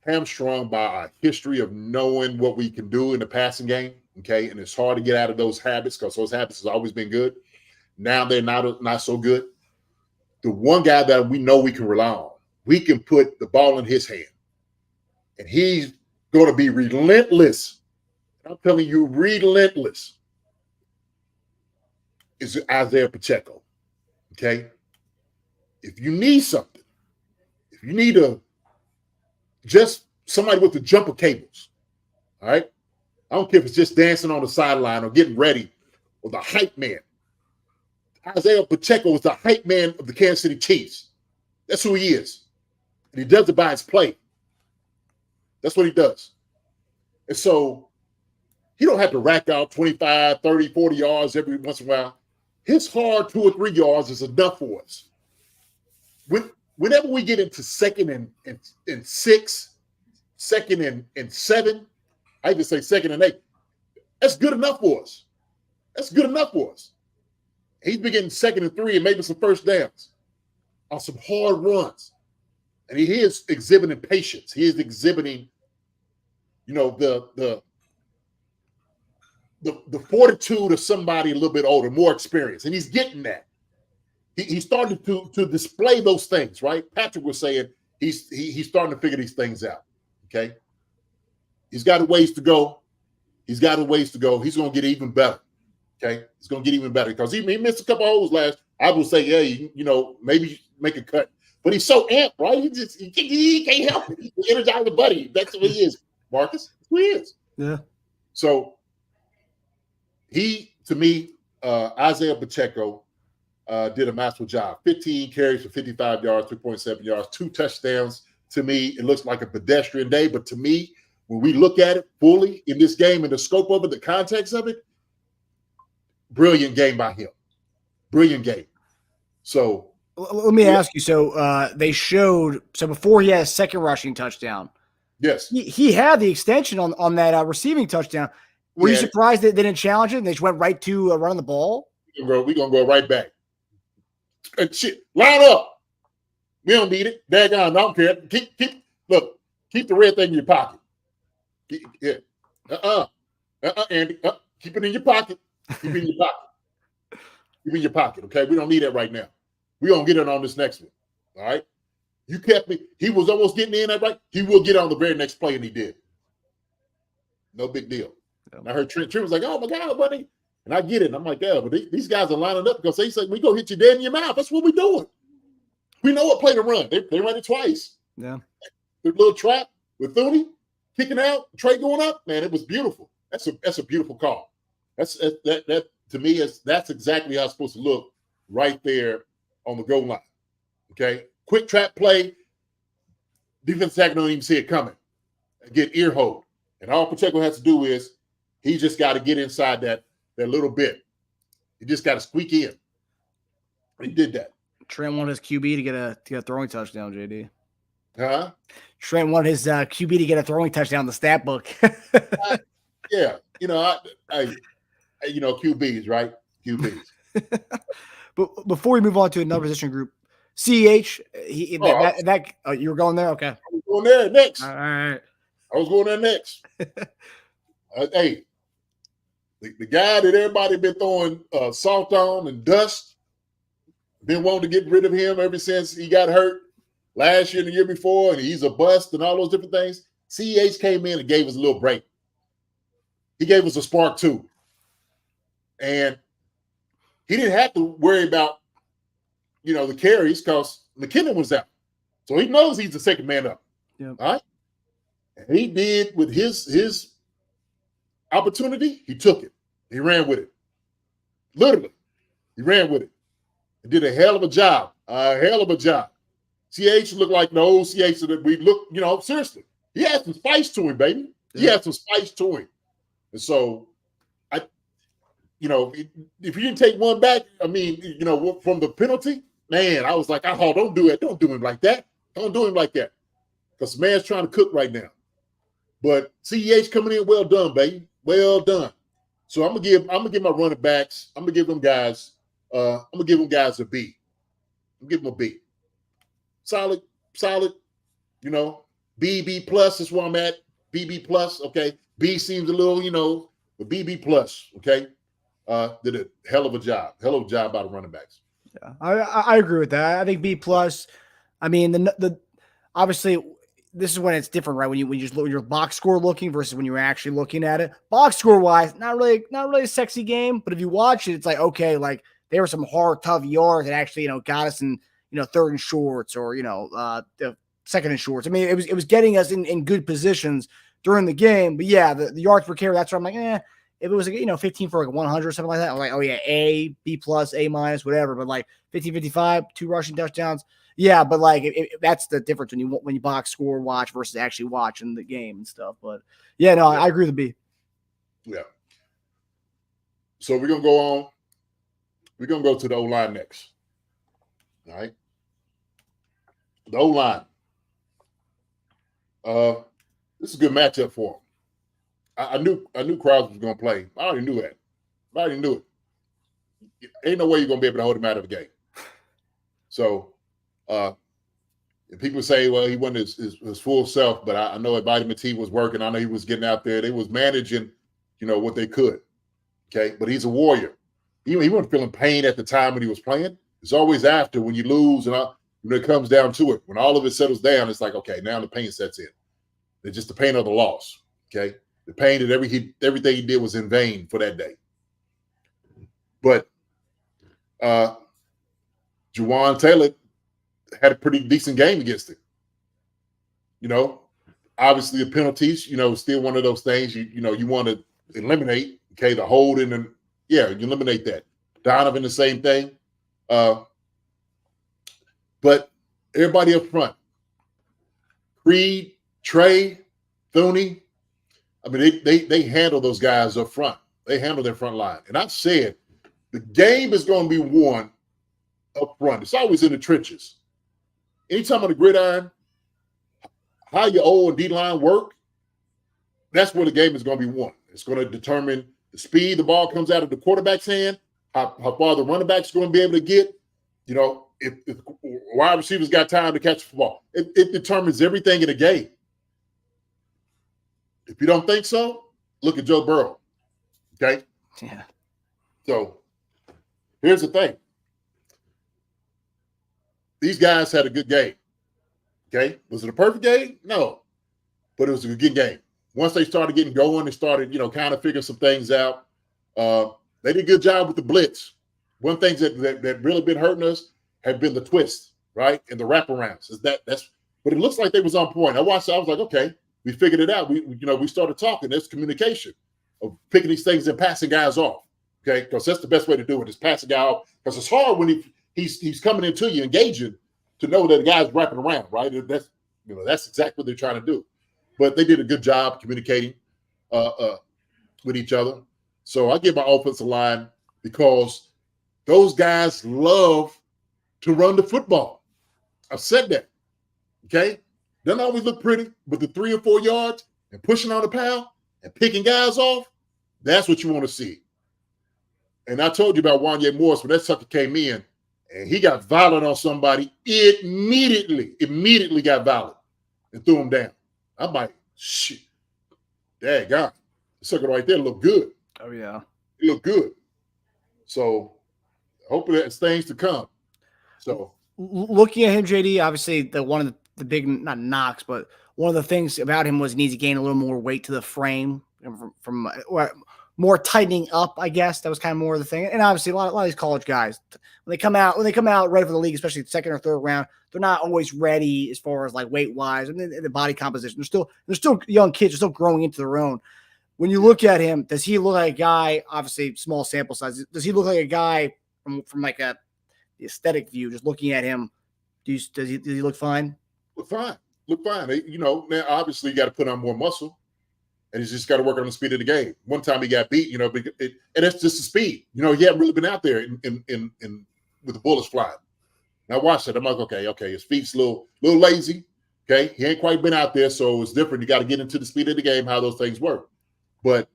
hamstrung by our history of knowing what we can do in the passing game. Okay. And it's hard to get out of those habits because those habits has always been good. Now they're not so good. The one guy that we know we can rely on, we can put the ball in his hand, and he's going to be relentless. I'm telling you, relentless is Isaiah Pacheco. Okay? If you need something, if you need just somebody with the jumper cables, all right? I don't care if it's just dancing on the sideline or getting ready or the hype man. Isaiah Pacheco is the hype man of the Kansas City Chiefs. That's who he is. And he does it by his play. That's what he does. And so he don't have to rack out 25, 30, 40 yards every once in a while. His hard 2 or 3 yards is enough for us. Whenever we get into 2nd and 6, 2nd and 7, I even say 2nd and 8, that's good enough for us. That's good enough for us. He's been getting 2nd and 3 and maybe some first downs on some hard runs. And he is exhibiting patience. He is exhibiting, the fortitude of somebody a little bit older, more experienced. And he's getting that. He's starting to display those things, right? Patrick was saying he's starting to figure these things out. Okay. He's got a ways to go. He's got a ways to go. He's going to get even better. Okay, it's going to get even better because he missed a couple of holes last. I would say, yeah, maybe make a cut, but he's so amped, right? He can't help it. He energized the buddy. That's what he is, Marcus. That's who he is. Yeah. So to me, Isaiah Pacheco did a masterful job. 15 carries for 55 yards, 3.7 yards, 2 touchdowns. To me, it looks like a pedestrian day, but to me, when we look at it fully in this game and the scope of it, the context of it, brilliant game by him. Brilliant game. So let me ask you. So they showed before he had a 2nd rushing touchdown. Yes. He had the extension on that receiving touchdown. Were you surprised that they didn't challenge it and they just went right to running the ball? We're gonna go right back. And shit, line up. We don't need it. Daggone, I don't care. Keep the red thing in your pocket. Andy. Keep it in your pocket. Keep it in your pocket. Keep it in your pocket, okay? We don't need that right now. We're going to get it on this next one, all right? You kept me. He was almost getting in that right. He will get on the very next play, and he did. No big deal. And I heard Trent was like, oh, my God, buddy. And I get it. And I'm like, yeah, but these guys are lining up because they say, we go hit you dead in your mouth. That's what we're doing. We know what play to run. They run it twice. Yeah. The little trap with Thuney kicking out, Trey going up. Man, it was beautiful. That's a beautiful call. That to me that's exactly how it's supposed to look right there on the goal line. Okay, quick trap play. Defense tackle don't even see it coming and get ear hold. And all Pacheco has to do is He just got to get inside that little bit. He just got to squeak in. He did that. Trent wanted his QB to get a throwing touchdown, JD. Huh? Trent wanted his QB to get a throwing touchdown in the stat book. Yeah. QBs, right? QBs. But before we move on to another position group, CH, you were going there? Okay. I was going there next. All right. I was going there next. Hey, the guy that everybody been throwing salt on and dust, been wanting to get rid of him ever since he got hurt last year and the year before, and he's a bust and all those different things. CH came in and gave us a little break. He gave us a spark too. And he didn't have to worry about, the carries because McKinnon was out. So he knows he's the second man up. Yep. All right? And he did with his opportunity, he took it. He ran with it. Literally. He ran with it. He did a hell of a job. CH looked like the old CH that we look, seriously. He had some spice to him, baby. He had some spice to him. And so, if you didn't take one back, from the penalty, man, I was like, don't do it. Don't do him like that. Don't do him like that. Because the man's trying to cook right now. But CEH coming in, well done, baby. Well done. So I'm gonna give my running backs, I'm gonna give them guys a B. I'm giving them a B. Solid, B plus is where I'm at. BB plus, okay. B seems a little, but BB plus, okay. Did a hell of a job by the running backs. Yeah, I agree with that. I think B plus. I mean, the obviously this is when it's different, right? When you just look at your box score looking versus when you're actually looking at it. Box score wise, not really a sexy game, but if you watch it, it's like, okay, like there were some hard, tough yards that actually, got us in, third and shorts or, the second and shorts. I mean, it was getting us in good positions during the game. But yeah, the yards per carry, that's where I'm like, if it was, 15 for like 100 or something like that, I'm like, oh yeah, A, B plus, A minus, whatever. But like 50, 55, 2 rushing touchdowns. Yeah, but like that's the difference when you box score watch versus actually watching the game and stuff. But yeah, no, I agree with the B. Yeah. So we're gonna go on. We're gonna go to the O-line next. All right. The O-line. This is a good matchup for them. I knew Crowds was gonna play. I already knew that. I already knew it. Ain't no way you're gonna be able to hold him out of the game. So. And people say, well, he wasn't his full self, but I know that vitamin T was working. I know he was getting out there. They was managing, what they could. Okay, but he's a warrior. He wasn't feeling pain at the time when he was playing. It's always after when you lose and when it comes down to it. When all of it settles down, it's like, okay, now the pain sets in. It's just the pain of the loss. Okay, the pain that everything he did was in vain for that day. But Juwan Taylor had a pretty decent game against it. Obviously the penalties, still one of those things you want to eliminate. Okay, the holding and you eliminate that. Donovan, the same thing. But everybody up front, Creed, Trey, Thuney, I mean, they handle those guys up front. They handle their front line. And I've said the game is going to be won up front. It's always in the trenches. Anytime on the gridiron, how your O and D line work, that's where the game is going to be won. It's going to determine the speed the ball comes out of the quarterback's hand, how far the running back's going to be able to get. If wide receivers got time to catch the ball, it determines everything in the game. If you don't think so, look at Joe Burrow. Okay? Yeah. So here's the thing. These guys had a good game. Okay? Was it a perfect game? No. But it was a good game. Once they started getting going, they started, kind of figuring some things out. They did a good job with the blitz. One thing that really been hurting us have been the twist, right? And the wraparounds. But it looks like they was on point. I watched it, I was like, okay, we figured it out. We started talking. There's communication of picking these things and passing guys off. Okay? Because that's the best way to do it, is pass a guy off. Because it's hard when he's coming into you, engaging, to know that the guy's wrapping around, right? That's exactly what they're trying to do. But they did a good job communicating. with each other. So I give my offensive line because those guys love to run the football. I've said that. Okay? Doesn't always look pretty, but the 3 or 4 yards and pushing on the pound and picking guys off, that's what you want to see. And I told you about Wanye Morris when that sucker came in and he got violent on somebody, immediately got violent and threw him down. I'm like, shit, dang God. The sucker right there looked good. Oh, yeah. It looked good. So hopefully that's things to come. So looking at him, JD, obviously one of the big, not knocks, but one of the things about him was he needs to gain a little more weight to the frame from more tightening up, I guess. That was kind of more of the thing. And obviously a lot of these college guys, when they come out ready for the league, especially the second or third round, they're not always ready as far as like weight wise and the body composition. They're still young kids, they're still growing into their own. When you look at him, does he look like a guy, obviously small sample size, does he look like a guy from like the aesthetic view, just looking at him, does he look fine? Look fine. Now obviously you got to put on more muscle. And he's just got to work on the speed of the game. One time he got beat, and that's just the speed. He hadn't really been out there in with the bullets flying. Now watch that. I'm like, okay, his feet's a little lazy. Okay, he ain't quite been out there, so it's different. You got to get into the speed of the game, how those things work. But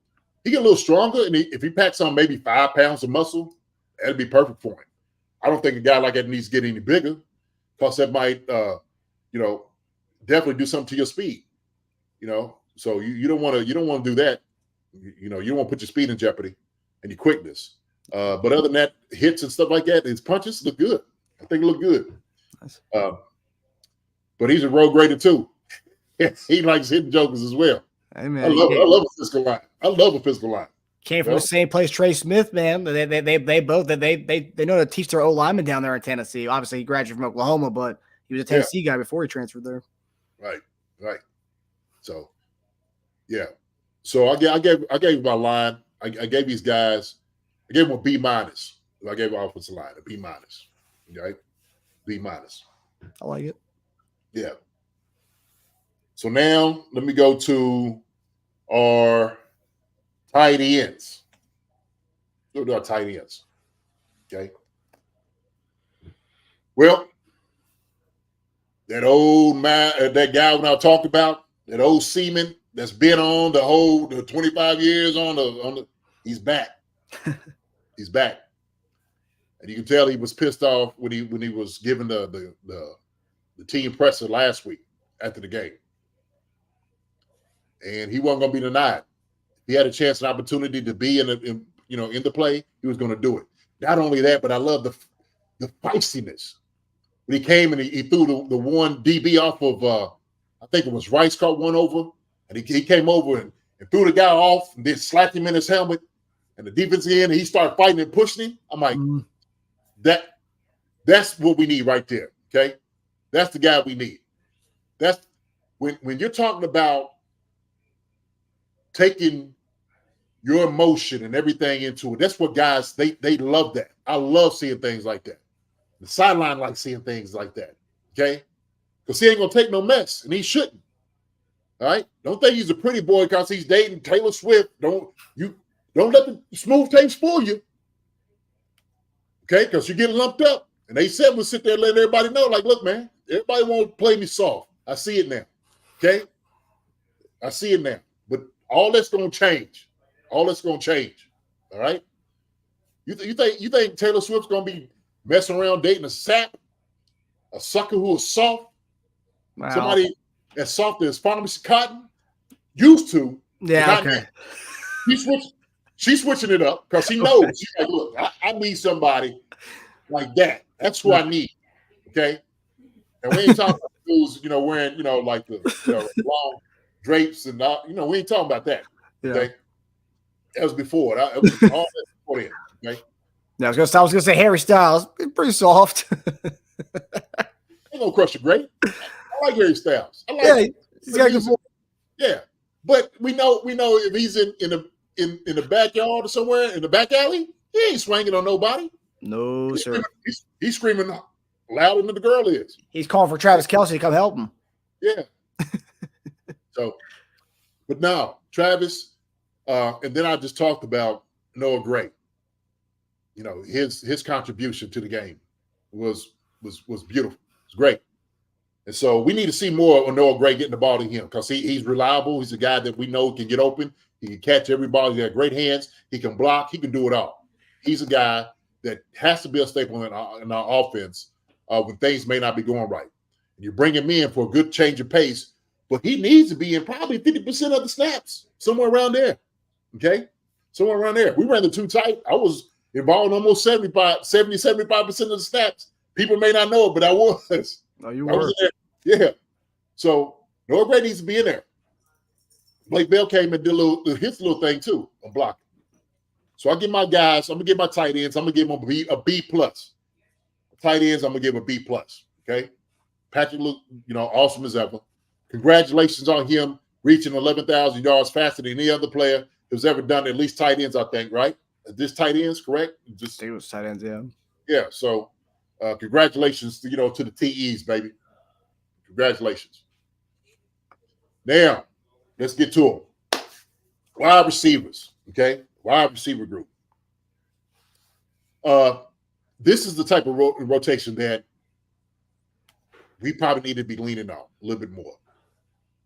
he get a little stronger, and if he packs on maybe 5 pounds of muscle, that'd be perfect for him. I don't think a guy like that needs to get any bigger, because that might, definitely do something to your speed. So you don't want to do that. You don't want to put your speed in jeopardy and your quickness. But other than that, hits and stuff like that, his punches look good. I think it look good. Nice. But he's a road grader too. He likes hitting jokers as well. Hey, man, I love a physical line. I love a physical line. Came from the same place Trey Smith, man. They both know to teach their O linemen down there in Tennessee. Obviously, he graduated from Oklahoma, but he was a Tennessee guy before he transferred there. Right. So. Yeah, so I gave my line. I gave these guys. I gave them a B-. I gave the offensive line a B-. Right, B-. I like it. Yeah. So now let me go to our tight ends. Go to our tight ends. Okay. Well, that old man, that guy when I talked about, that old seaman that's been on the 25 years on the he's back. He's back. And you can tell he was pissed off when he was given the team presser last week after the game. And he wasn't going to be denied. If he had a chance and opportunity to be in the play, he was going to do it. Not only that, but I love the feistiness. When he came and he threw the one DB off of I think it was Rice, caught one over. And he came over and threw the guy off and then slapped him in his helmet. And the defense end, and he started fighting and pushing him. I'm like, that's what we need right there. Okay, that's the guy we need. That's when you're talking about taking your emotion and everything into it. That's what guys they love that. I love seeing things like that. The sideline likes seeing things like that. Okay, because he ain't gonna take no mess, and he shouldn't. All right, don't think he's a pretty boy because he's dating Taylor Swift. Don't let the smooth tapes fool you. Okay, because you get lumped up. And they said we'll sit there and let everybody know, like, look, man, everybody want to play me soft. I see it now. Okay? I see it now. But all that's going to change. All that's going to change. All right? You think Taylor Swift's going to be messing around dating a sap? A sucker who is soft? Wow. Somebody as soft as Pharmacy Cotton? Used to. Yeah, okay. She's switching it up because she knows. She's like, look, I need somebody like that. That's who I need. Okay. And we ain't talking about dudes, wearing, like the long drapes and we ain't talking about that. Okay. Yeah. That was before. It was all that before then. Okay. Yeah, I was gonna say Harry Styles. Pretty soft. Ain't gonna crush a great. I like Harry Styles. I like he's got good. Yeah. But we know if he's in the backyard or somewhere in the back alley, he ain't swinging on nobody. No, sir. He's screaming louder than the girl is. He's calling for Travis Kelce to come help him. Yeah. But no, Travis, And then I just talked about Noah Gray. You know, his contribution to the game was beautiful. It's great. And so we need to see more of Noah Gray getting the ball to him because he's reliable. He's a guy that we know can get open. He can catch every ball. He got great hands. He can block. He can do it all. He's a guy that has to be a staple in our offense when things may not be going right. And you bring him in for a good change of pace, but he needs to be in probably 50% of the snaps, somewhere around there. Okay? Somewhere around there. We ran the two tight. I was involved in almost 75% of the snaps. People may not know it, but I was. No, you I were. was in there. Yeah. So Noah Gray needs to be in there. Blake Bell came and did his little thing too on blocking. So I give my guys, I'm gonna give my tight ends, I'm gonna give them a B plus. Tight ends, I'm gonna give a B plus. Okay. Patrick looked, awesome as ever. Congratulations on him reaching 11,000 yards faster than any other player who's ever done at least tight ends, I think, right? This tight ends, correct? I think it was tight ends, yeah. Yeah. So congratulations to the TEs, baby. Congratulations. Now, let's get to them. Wide receivers, okay? Wide receiver group. This is the type of rotation that we probably need to be leaning on a little bit more.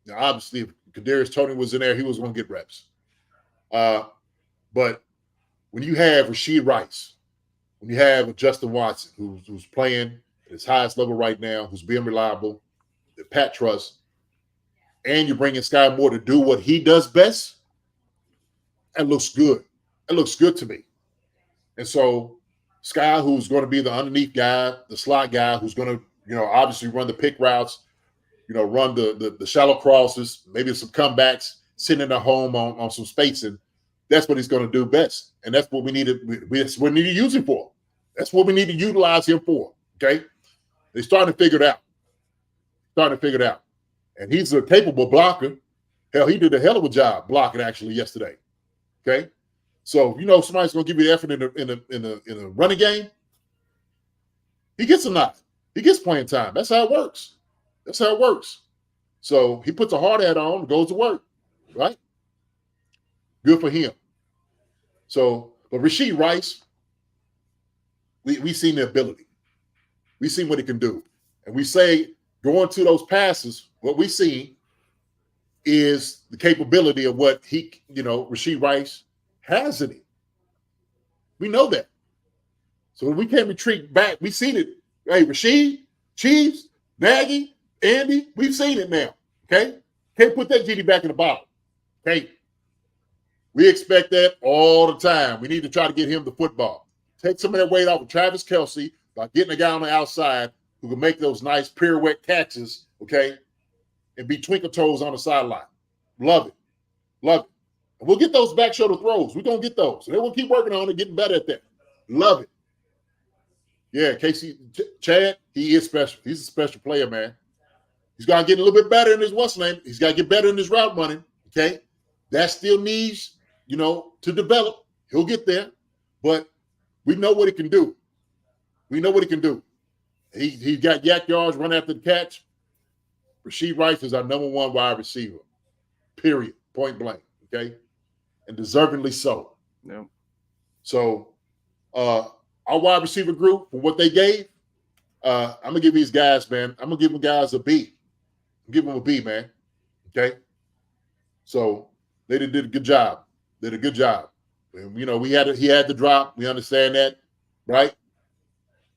Now, obviously, if Kadarius Toney was in there, he was going to get reps. But when you have Rashid Rice, when you have Justin Watson, who's playing at his highest level right now, who's being reliable, that Pat trusts, and you're bringing Sky Moore to do what he does best, that looks good. That looks good to me. And so Sky, who's going to be the underneath guy, the slot guy, who's going to, obviously run the pick routes, run the shallow crosses, maybe some comebacks, sitting at home on some spacing. That's what he's going to do best. And that's what we need that's what we need to use him for. That's what we need to utilize him for. Okay. They're starting to figure it out. And he's a capable blocker. Hell, he did a hell of a job blocking actually yesterday. Okay. So somebody's going to give you the effort in a running game. He gets a nod. He gets playing time. That's how it works. So he puts a hard hat on and goes to work. Right? Good for him. So, but Rashid Rice, we seen the ability. We seen what he can do. And we say going to those passes, what we see is the capability of what Rashid Rice has in him. We know that. So we can't retreat back. We've seen it. Hey, Rashid, Chiefs, Nagy, Andy, we've seen it now. Okay? Can't put that GD back in the bottle. Okay? We expect that all the time. We need to try to get him the football. Take some of that weight off of Travis Kelce by getting a guy on the outside who can make those nice pirouette catches, okay, and be twinkle toes on the sideline. Love it. And we'll get those back shoulder throws. We're going to get those. And then we'll keep working on it, getting better at that. Love it. Yeah, Casey, Chad, he is special. He's a special player, man. He's got to get a little bit better in his what's name. He's got to get better in his route running, okay? That still needs, to develop. He'll get there. But we know what he can do. He's got yak yards, run after the catch. Rashid Rice is our number one wide receiver, period, point blank, okay? And deservingly so. Yeah. So our wide receiver group, for what they gave, I'm going to give these guys, man, I'm going to give them guys a B. Give them a B, man, okay? So they did a good job. And, he had the drop. We understand that, right?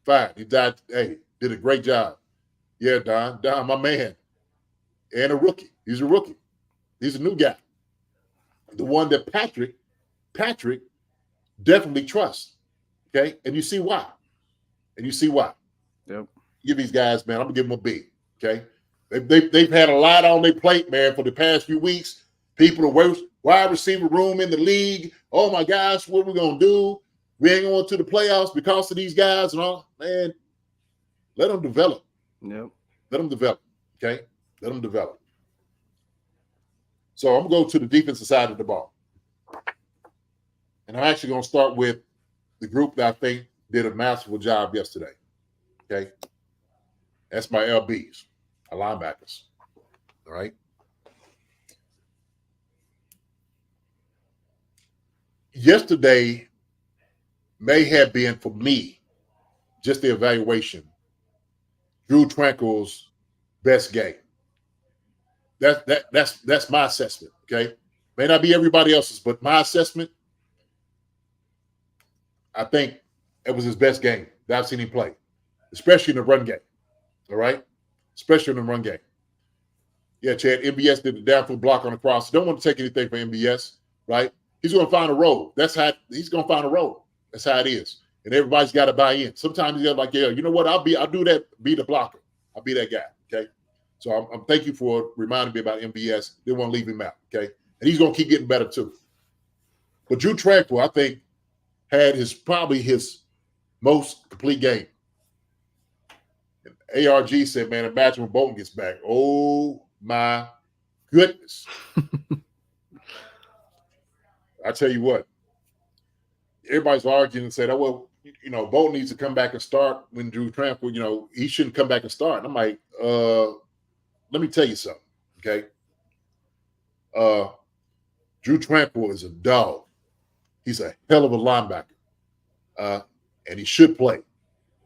Fine. He did a great job. Yeah, Don, my man. And a rookie. He's a rookie. He's a new guy. The one that Patrick definitely trusts. Okay? And you see why. Yep. Give these guys, man, I'm going to give them a B. Okay? They've had a lot on their plate, man, for the past few weeks. People, the worst wide receiver room in the league. Oh, my gosh, what are we going to do? We ain't going to the playoffs because of these guys and all. Man, let them develop. Yep. Let them develop, okay? Let them develop. So I'm going to go to the defensive side of the ball. And I'm actually going to start with the group that I think did a masterful job yesterday, okay? That's my LBs, our linebackers, all right? yesterday may have been for me just the evaluation. Drew Tranquil's best game. That's my assessment. Okay, may not be everybody else's, but my assessment. I think it was his best game that I've seen him play, especially in the run game. All right, especially in the run game. Yeah, Chad. MBS did the downfield block on the cross. Don't want to take anything from MBS, right? He's going to find a role. That's how he's going to find a role. That's how it is. And everybody's got to buy in. Sometimes you got like, yeah, you know what? I'll do that. Be the blocker. I'll be that guy. Okay. So I'm thank you for reminding me about MBS. Didn't want to leave him out. Okay. And he's going to keep getting better too. But Drew Tranquil, I think, had probably his most complete game. And ARG said, man, imagine when Bolton gets back. Oh my goodness. I tell you what, everybody's arguing and said, oh, well, you know, Bolton needs to come back and start when Drew Tranquil, you know, he shouldn't come back and start. And I'm like, let me tell you something, okay? Drew Tranquil is a dog. He's a hell of a linebacker. And he should play.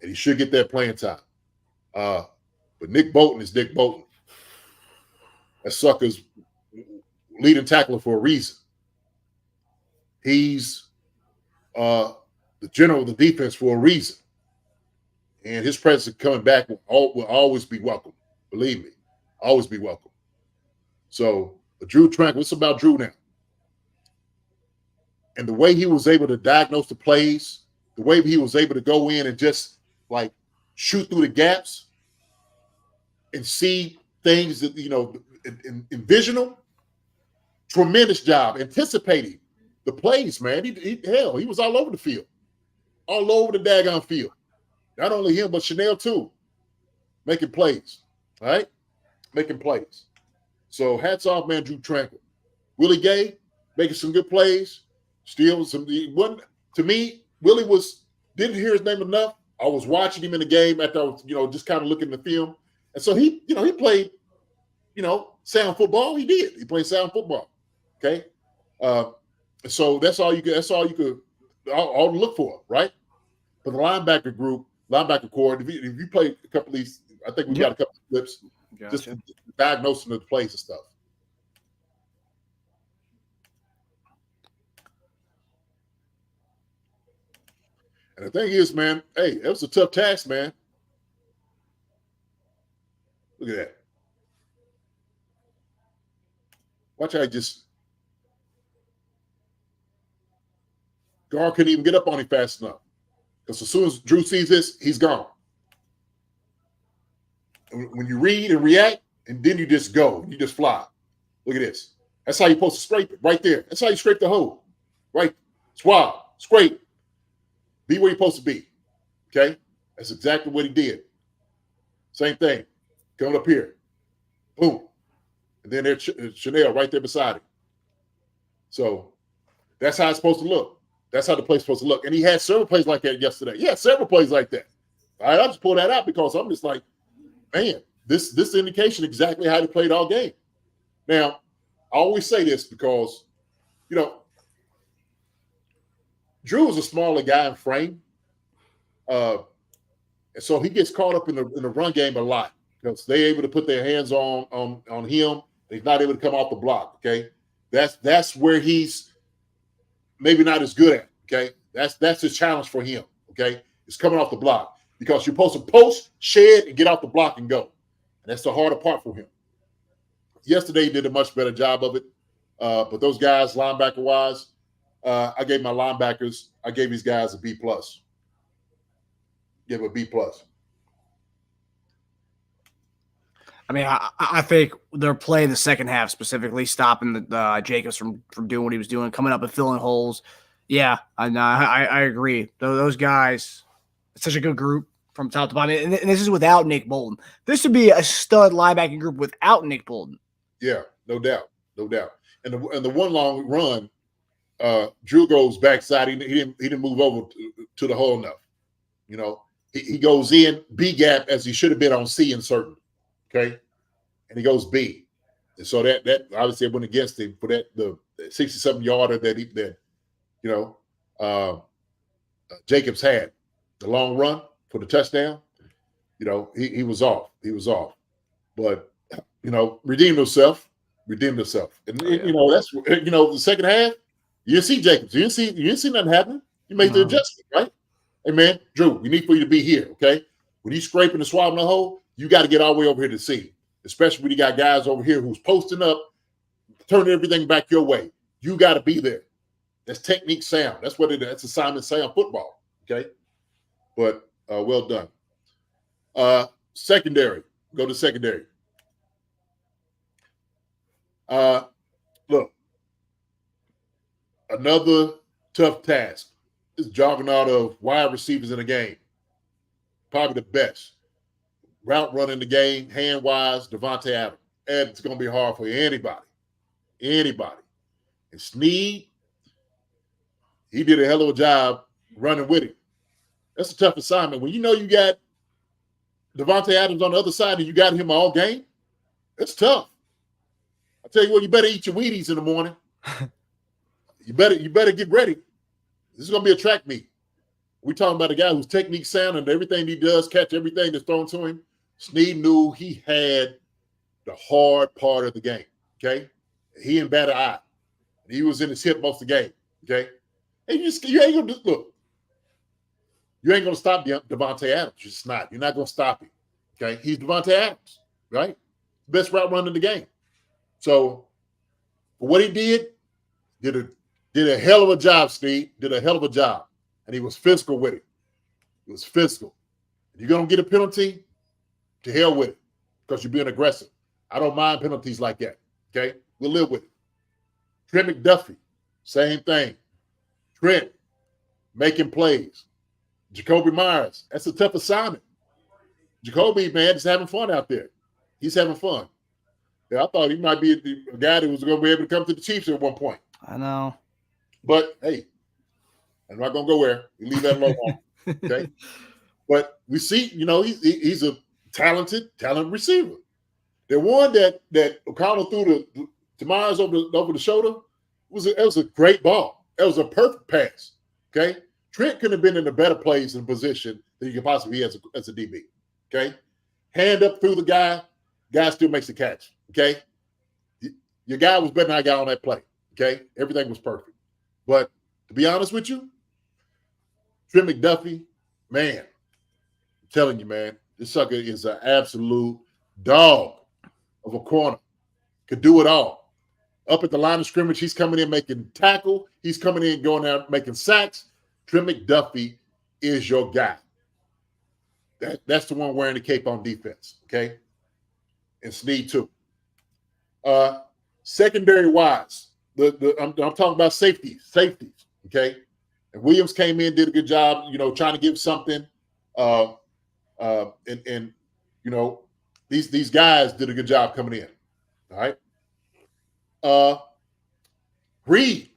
And he should get that playing time. But Nick Bolton is Nick Bolton. That sucker's leading tackler for a reason. He's the general of the defense for a reason. And his presence coming back will always be welcome. Believe me, always be welcome. So, Drew Tranquil, it's about Drew now. And the way he was able to diagnose the plays, the way he was able to go in and just like shoot through the gaps and see things that, you know, envision them. Tremendous job anticipating the plays, man. He was all over the field. All over the daggone field. Not only him, but Chanel too. Making plays. All right? Making plays. So hats off, man, Drew Tranquil. Willie Gay making some good plays. Still some to me, Willie didn't hear his name enough. I was watching him in the game after I was, you know, just kind of looking at the film. And so he played, you know, sound football. He did. He played sound football. Okay. So that's all you could all to look for, right? For the linebacker core, if you play a couple of these, I think we got a couple of clips, Gotcha. just diagnosing the plays and stuff. And the thing is, man, hey, it was a tough task, man. Look at that. Watch how he just guard couldn't even get up on him fast enough. Because as soon as Drew sees this, he's gone. And when you read and react, and then you just go, you just fly. Look at this. That's how you're supposed to scrape it, right there. That's how you scrape the hole. Right? Swab, scrape. Be where you're supposed to be. Okay? That's exactly what he did. Same thing. Coming up here. Boom. And then there's Chanel right there beside him. So that's how it's supposed to look. That's how the play's supposed to look. And he had several plays like that yesterday. He had several plays like that. All right, I'll just pull that out because I'm just like, man, this indication exactly how he played all game. Now, I always say this because, you know, Drew is a smaller guy in frame. And so he gets caught up in the run game a lot because they're able to put their hands on him. He's not able to come off the block, okay? That's where he's maybe not as good at, okay? That's his challenge for him, okay? It's coming off the block because you're supposed to post, shed, and get off the block and go. And that's the harder part for him. Yesterday, he did a much better job of it. But those guys, linebacker-wise, I gave these guys a B+. Give a B+. I mean, I think their play in the second half, specifically stopping the Jacobs from doing what he was doing, coming up and filling holes. Yeah, I agree. Those guys, it's such a good group from top to bottom. And this is without Nick Bolton. This would be a stud linebacking group without Nick Bolton. Yeah, no doubt. And the one long run, Drew goes backside. He didn't move over to the hole enough. You know, he goes in B gap as he should have been on C in certain. Okay, and he goes B, and so that obviously went against him for the 67 yarder that you know, Jacobs had the long run for the touchdown. You know, he was off. He was off. But, you know, redeemed himself. And, you know, that's, you know, the second half, you didn't see Jacobs. You didn't see nothing happening. You made the adjustment, right? Hey, man, Drew, we need for you to be here, okay? When he's scraping and swabbing the hole, you got to get all the way over here to see, especially when you got guys over here who's posting up, turning everything back your way. You got to be there. That's technique sound. That's what it is. That's assignment sound football, okay? But well done. Secondary. Go to secondary. Look, another tough task is jogging out of wide receivers in the game. Probably the best. Route running the game, hand-wise, Devontae Adams. And it's going to be hard for anybody. And Snead, he did a hell of a job running with him. That's a tough assignment. When you know you got Devontae Adams on the other side and you got him all game, it's tough. I tell you what, you better eat your Wheaties in the morning. You better get ready. This is going to be a track meet. We're talking about a guy whose technique sound and everything he does, catch everything that's thrown to him. Snead knew he had the hard part of the game, okay? He ain't bat an eye. He was in his hip most of the game, okay? And you ain't going to look. You ain't going to stop Devontae Adams. You're just not. You're not going to stop him, okay? He's Devontae Adams, right? Best route runner in the game. So for what he did a hell of a job, Steve. Did a hell of a job. And he was physical with it. He was physical. If you're going to get a penalty, to hell with it because you're being aggressive. I don't mind penalties like that, okay? We'll live with it. Trent McDuffie, same thing. Trent making plays. Jacoby Myers, that's a tough assignment. Jacoby, man, is having fun out there. He's having fun. Yeah, I thought he might be a guy that was going to be able to come to the Chiefs at one point. I know. But, hey, I'm not going to go where. We leave that alone. Okay? But we see, you know, he's a talented receiver. The one that O'Connell threw to Myers over the shoulder it was a great ball. It was a perfect pass. Okay? Trent couldn't have been in a better place and position than you could possibly be as a DB. Okay? Hand up through the guy still makes the catch. Okay? Your guy was better than I got on that play. Okay? Everything was perfect. But to be honest with you, Trent McDuffie, man, I'm telling you, man, this sucker is an absolute dog of a corner. Could do it all. Up at the line of scrimmage, he's coming in making tackle. He's coming in going out making sacks. Trent McDuffie is your guy. That's the one wearing the cape on defense, okay? And Snead too. Secondary wise, I'm talking about safeties, okay? And Williams came in, did a good job, you know, trying to give something. And you know, these guys did a good job coming in. All right. Reed,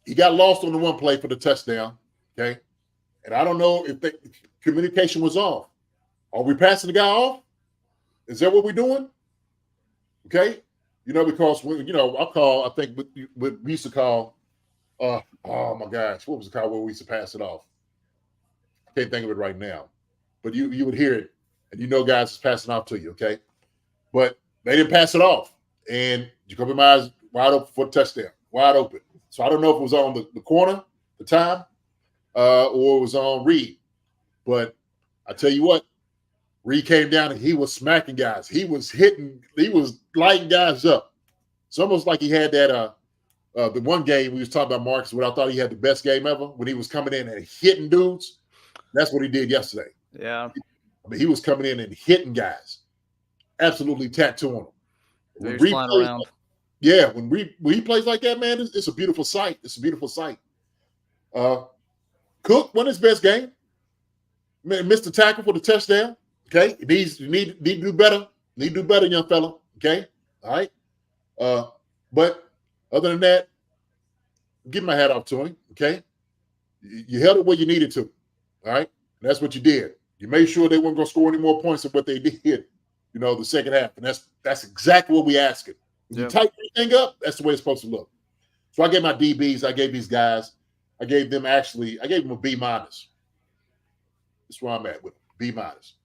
he got lost on the one play for the touchdown. Okay. And I don't know if the communication was off. Are we passing the guy off? Is that what we're doing? Okay. You know, because when, you know, I think what we used to call, oh my gosh, what was it called where we used to pass it off? I can't think of it right now. But you would hear it, and you know guys is passing off to you, okay? But they didn't pass it off. And Jacoby Myers wide open for a touchdown, wide open. So I don't know if it was on the corner, the time, or it was on Reed. But I tell you what, Reed came down and he was smacking guys. He was lighting guys up. It's almost like he had that the one game we was talking about Marcus, when I thought he had the best game ever, when he was coming in and hitting dudes. That's what he did yesterday. Yeah. I mean, he was coming in and hitting guys, absolutely tattooing them. They're flying around. When he plays like that, man, it's a beautiful sight. It's a beautiful sight. Cook won his best game. Missed the tackle for the touchdown. Okay, you need to do better. Need to do better, young fella. Okay, all right. But other than that, give my hat off to him. Okay, you held it where you needed to. All right, and that's what you did. You made sure they weren't going to score any more points than what they did, you know, the second half. And that's exactly what we asked it. When you tighten everything up, that's the way it's supposed to look. So I gave my DBs, I gave these guys, I gave them a B minus. That's where I'm at with B minus.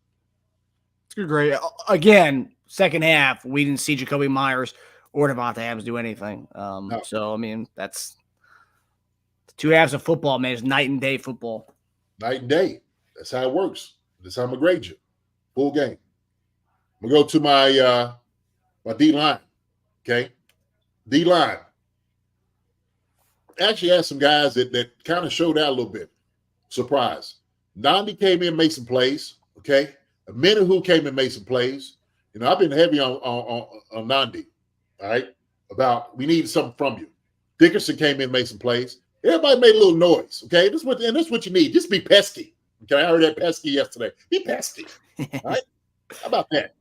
It's good grade. Again, second half, we didn't see Jacoby Myers or Devontae Adams do anything. No. So, I mean, that's 2 halves of football, man. It's night and day football. Night and day. That's how it works. That's how I'm going to grade you. Full game. I'm going to go to my D-line. Okay? D-line. Actually had some guys that kind of showed out a little bit. Surprise. Nandi came in, made some plays. Okay? Amenahu came in, made some plays. You know, I've been heavy on Nandi. All right? About we need something from you. Dickerson came in, made some plays. Everybody made a little noise. Okay? That's what you need. Just be pesky. Okay? I heard that pesky yesterday. Be pesky. All right? How about that?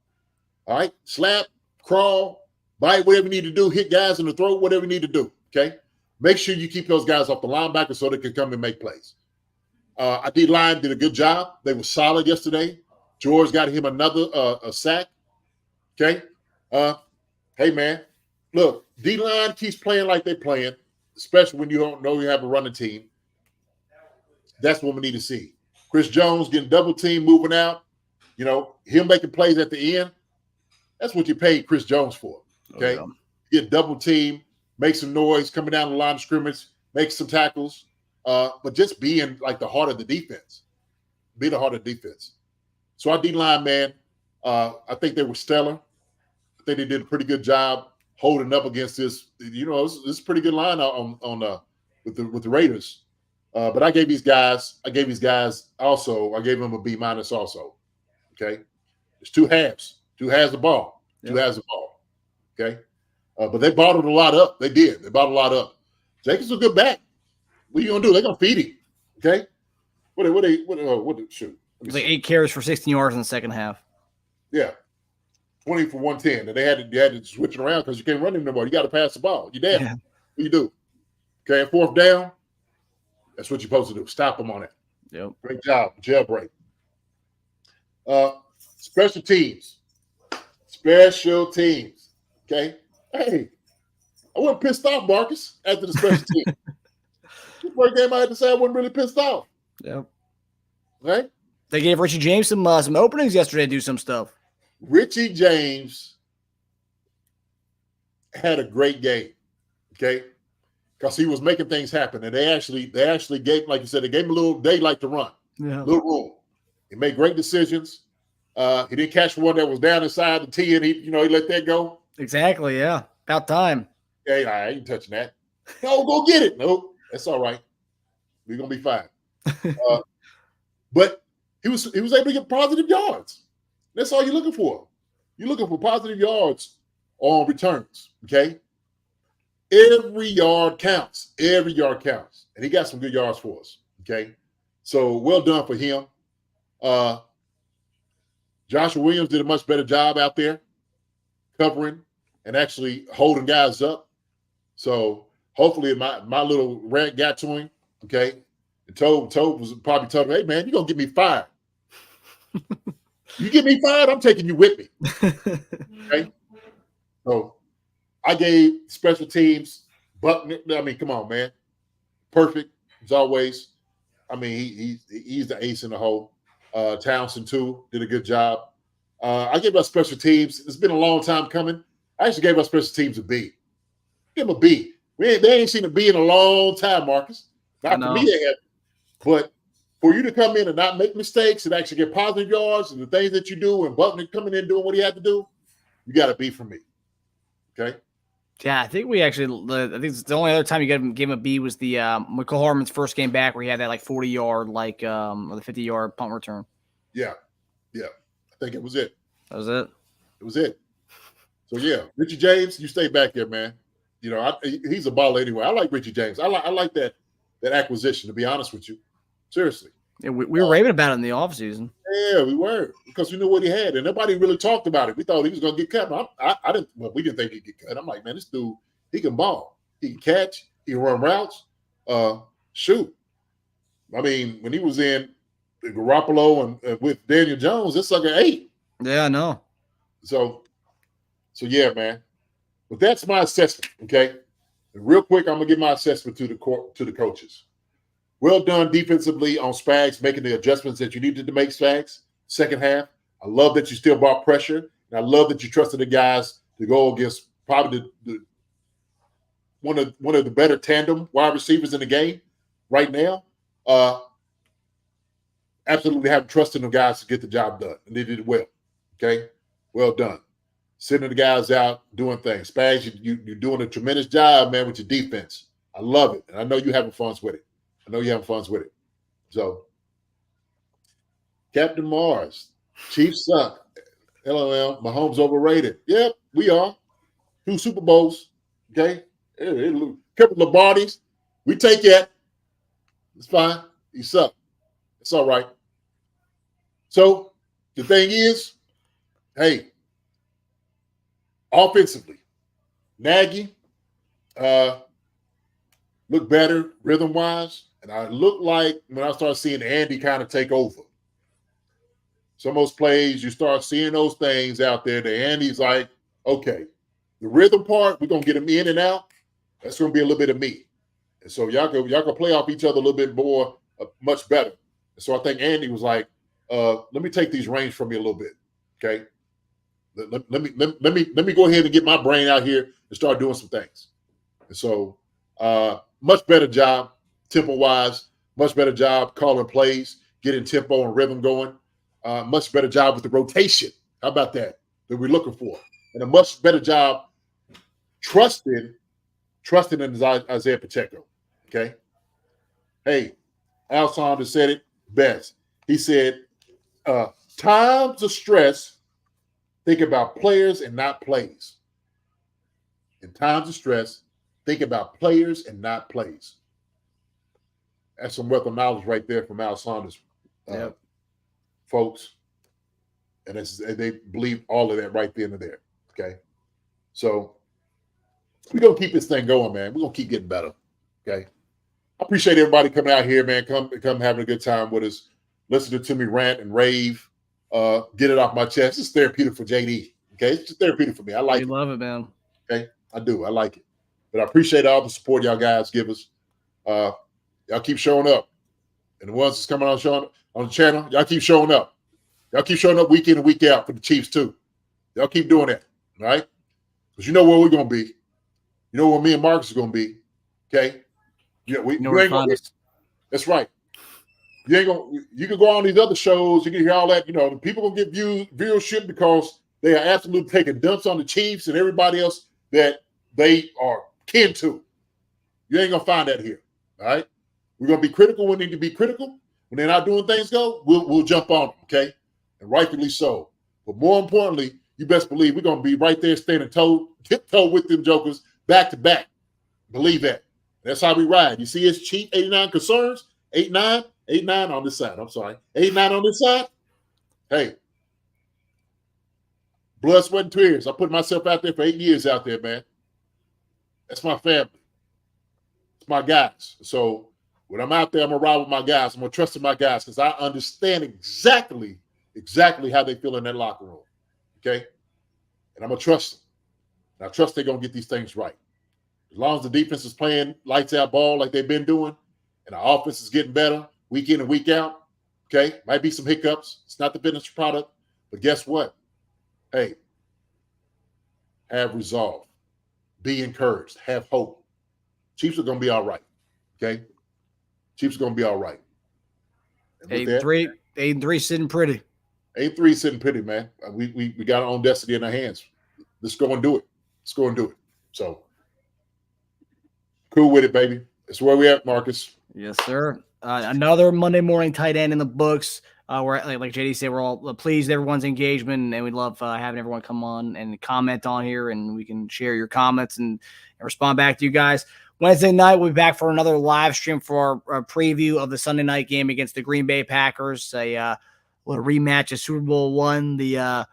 All right? Slap, crawl, bite, whatever you need to do, hit guys in the throat, whatever you need to do. Okay? Make sure you keep those guys off the linebacker so they can come and make plays. I D-line did a good job. They were solid yesterday. George got him another a sack. Okay? Hey, man, look, D-line keeps playing like they're playing, especially when you don't know you have a running team. That's what we need to see. Chris Jones getting double team, moving out. You know, him making plays at the end. That's what you paid Chris Jones for. Okay? Oh, yeah. Get double team, make some noise, coming down the line of scrimmage, make some tackles, but just being like the heart of the defense. Be the heart of the defense. So our D-line, man, I think they were stellar. I think they did a pretty good job holding up against this. You know, this is a pretty good line with the Raiders. But I gave these guys also. I gave them a B minus also. Okay, it's 2 halves. 2 halves of ball. 2 halves of ball. Okay, but they bottled a lot up. They did. They bottled a lot up. Jacobs a good back. What are you gonna do? They're gonna feed him. Okay. What shoot? It was like 8 carries for 16 yards in the second half. Yeah. 20 for 110. And they had to switch it around because you can't run him no more. You got to pass the ball. You damn. Yeah. What do you do? Okay, 4th down. That's what you're supposed to do. Stop them on it. Yep. Great job. Jailbreak. Special teams. Special teams. Okay. Hey, I wasn't pissed off, Marcus, after the special team. The first game I had to say I wasn't really pissed off. Yep. Right? They gave Richie James some openings yesterday to do some stuff. Richie James had a great game, okay? Because he was making things happen. And they actually gave, like you said, they gave him a little, they like to run, Yeah. little room. He made great decisions. He didn't catch one that was down inside the tee, and he let that go. Exactly, yeah. About time. Hey, I ain't touching that. No, go get it. No, that's all right. We're gonna be fine. But he was able to get positive yards. That's all you're looking for. You're looking for positive yards on returns. Okay. Every yard counts. Every yard counts. And he got some good yards for us. Okay. So well done for him. Joshua Williams did a much better job out there covering and actually holding guys up. So hopefully my little rant got to him. Okay. And Toad was probably telling me, hey, man, you're going to get me fired. You get me fired, I'm taking you with me. Okay? So I gave special teams, come on, man. Perfect as always. I mean, he's the ace in the hole. Townsend, too, did a good job. I gave us special teams. It's been a long time coming. I actually gave us special teams a B. Give them a B. They ain't seen a B in a long time, Marcus. Not for me, they have. But for you to come in and not make mistakes and actually get positive yards and the things that you do and Buckner coming in doing what he had to do, you got to be for me. Okay? Yeah, I think I think it's the only other time you gave him a B was the Michael Harmon's first game back where he had that like 40-yard, or the 50-yard punt return. Yeah. Yeah. I think it was it. That was it? It was it. So, yeah, Richie James, you stay back there, man. You know, he's a baller anyway. I like Richie James. I like that acquisition, to be honest with you. Seriously. Yeah, we were raving about it in the offseason. Yeah, we were, because we knew what he had, and nobody really talked about it. We thought he was going to get cut. We didn't think he'd get cut. I'm like, man, this dude, he can ball. He can catch. He can run routes. Shoot. I mean, when he was in Garoppolo and with Daniel Jones, this sucker ate. Yeah, I know. So yeah, man. But that's my assessment, okay? And real quick, I'm gonna give my assessment to the coaches. Well done defensively on Spags, making the adjustments that you needed to make, Spags. Second half, I love that you still brought pressure, and I love that you trusted the guys to go against probably one of the better tandem wide receivers in the game right now. Absolutely have trust in the guys to get the job done, and they did it well. Okay, well done. Sending the guys out, doing things. Spags, you're doing a tremendous job, man, with your defense. I love it, and I know you're having fun with it. So, Captain Mars, Chiefs suck. LOL, Mahomes overrated. Yep, we are. 2 Super Bowls. Okay, couple of Lombardies. We take that. It's fine. You suck. It's all right. So the thing is, hey, offensively, Nagy look better rhythm-wise, and I look like when I start seeing Andy kind of take over. Some of those plays, you start seeing those things out there. The Andy's like, okay, the rhythm part, we're gonna get him in and out. That's gonna be a little bit of me, and so y'all can play off each other a little bit more, much better. And so I think Andy was like, let me take these reins from you a little bit, okay? Let me go ahead and get my brain out here and start doing some things. And so, much better job tempo-wise, much better job calling plays, getting tempo and rhythm going. Much better job with the rotation. How about that we're looking for? And a much better job trusting in Isaiah Pacheco, okay? Hey, Al Saunders said it best. He said, times of stress, think about players and not plays. In times of stress, think about players and not plays. That's some wealth of knowledge right there from Al Saunders, folks. And they believe all of that right then and there, okay? So we're going to keep this thing going, man. We're going to keep getting better, okay? I appreciate everybody coming out here, man. Come having a good time with us. Listening to me rant and rave. Get it off my chest. It's therapeutic for JD. Okay, it's just therapeutic for me. I like it. Love it, man. Okay, I do. I like it. But I appreciate all the support y'all guys give us. Y'all keep showing up, and the ones that's coming on the channel, y'all keep showing up. Y'all keep showing up week in and week out for the Chiefs too. Y'all keep doing that, all right? Because you know where we're gonna be. You know where me and Marcus is gonna be. Okay. Yeah, you ain't gonna. That's right. You ain't gonna. You can go on these other shows. You can hear all that. You know, people gonna get viewership because they are absolutely taking dumps on the Chiefs and everybody else that they are kin to. You ain't gonna find that here. All right. We're gonna be critical when they need to be critical. When they're not doing things, we'll jump on them. Okay, and rightfully so. But more importantly, you best believe we're gonna be right there, standing tiptoe with them jokers, back to back. Believe that. That's how we ride. You see, it's Chief 89 concerns, 89 on this side. I'm sorry, 89 on this side. Hey, blood, sweat, and tears. I put myself out there for 8 years out there, man. That's my family. It's my guys. So when I'm out there, I'm gonna ride with my guys. I'm gonna trust in my guys because I understand exactly how they feel in that locker room. Okay, and I'm gonna trust them. And I trust they're gonna get these things right. As long as the defense is playing lights out ball like they've been doing, and the offense is getting better week in and week out, okay? Might be some hiccups. It's not the finished product, but guess what? Hey, have resolve. Be encouraged. Have hope. Chiefs are going to be all right, okay? Chiefs are going to be all right. 8-3 sitting pretty. 8-3 sitting pretty, man. We got our own destiny in our hands. Let's go and do it. So, cool with it, baby. That's where we at, Marcus. Yes, sir. Another Monday morning tight end in the books. We're like JD said, we're all pleased with everyone's engagement, and we love having everyone come on and comment on here, and we can share your comments and respond back to you guys. Wednesday night, we'll be back for another live stream for our preview of the Sunday night game against the Green Bay Packers. A rematch of Super Bowl I, the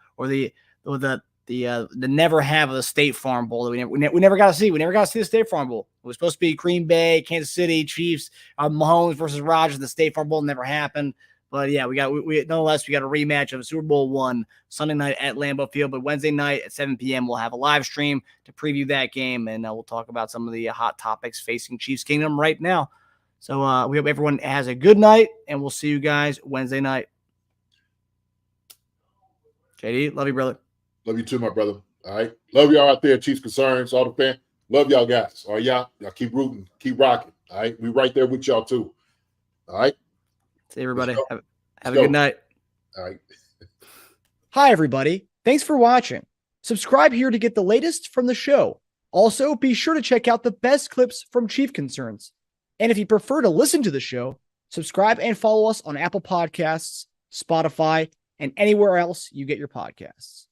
never have of the State Farm Bowl that we never got to see. We never got to see the State Farm Bowl. It was supposed to be Green Bay, Kansas City, Chiefs, Mahomes versus Rodgers. The State Farm Bowl never happened. But yeah, we nonetheless, we got a rematch of Super Bowl I Sunday night at Lambeau Field. But Wednesday night at 7 p.m., we'll have a live stream to preview that game. And we'll talk about some of the hot topics facing Chiefs Kingdom right now. So we hope everyone has a good night, and we'll see you guys Wednesday night. JD, love you, brother. Love you too, my brother. All right. Love y'all out there, Chiefs Concerns, all the fans. Love y'all guys. All right, y'all keep rooting, keep rocking. All right. We right there with y'all too. All right. See everybody. Have a good night. All right. Hi, everybody. Thanks for watching. Subscribe here to get the latest from the show. Also, be sure to check out the best clips from Chief Concerns. And if you prefer to listen to the show, subscribe and follow us on Apple Podcasts, Spotify, and anywhere else you get your podcasts.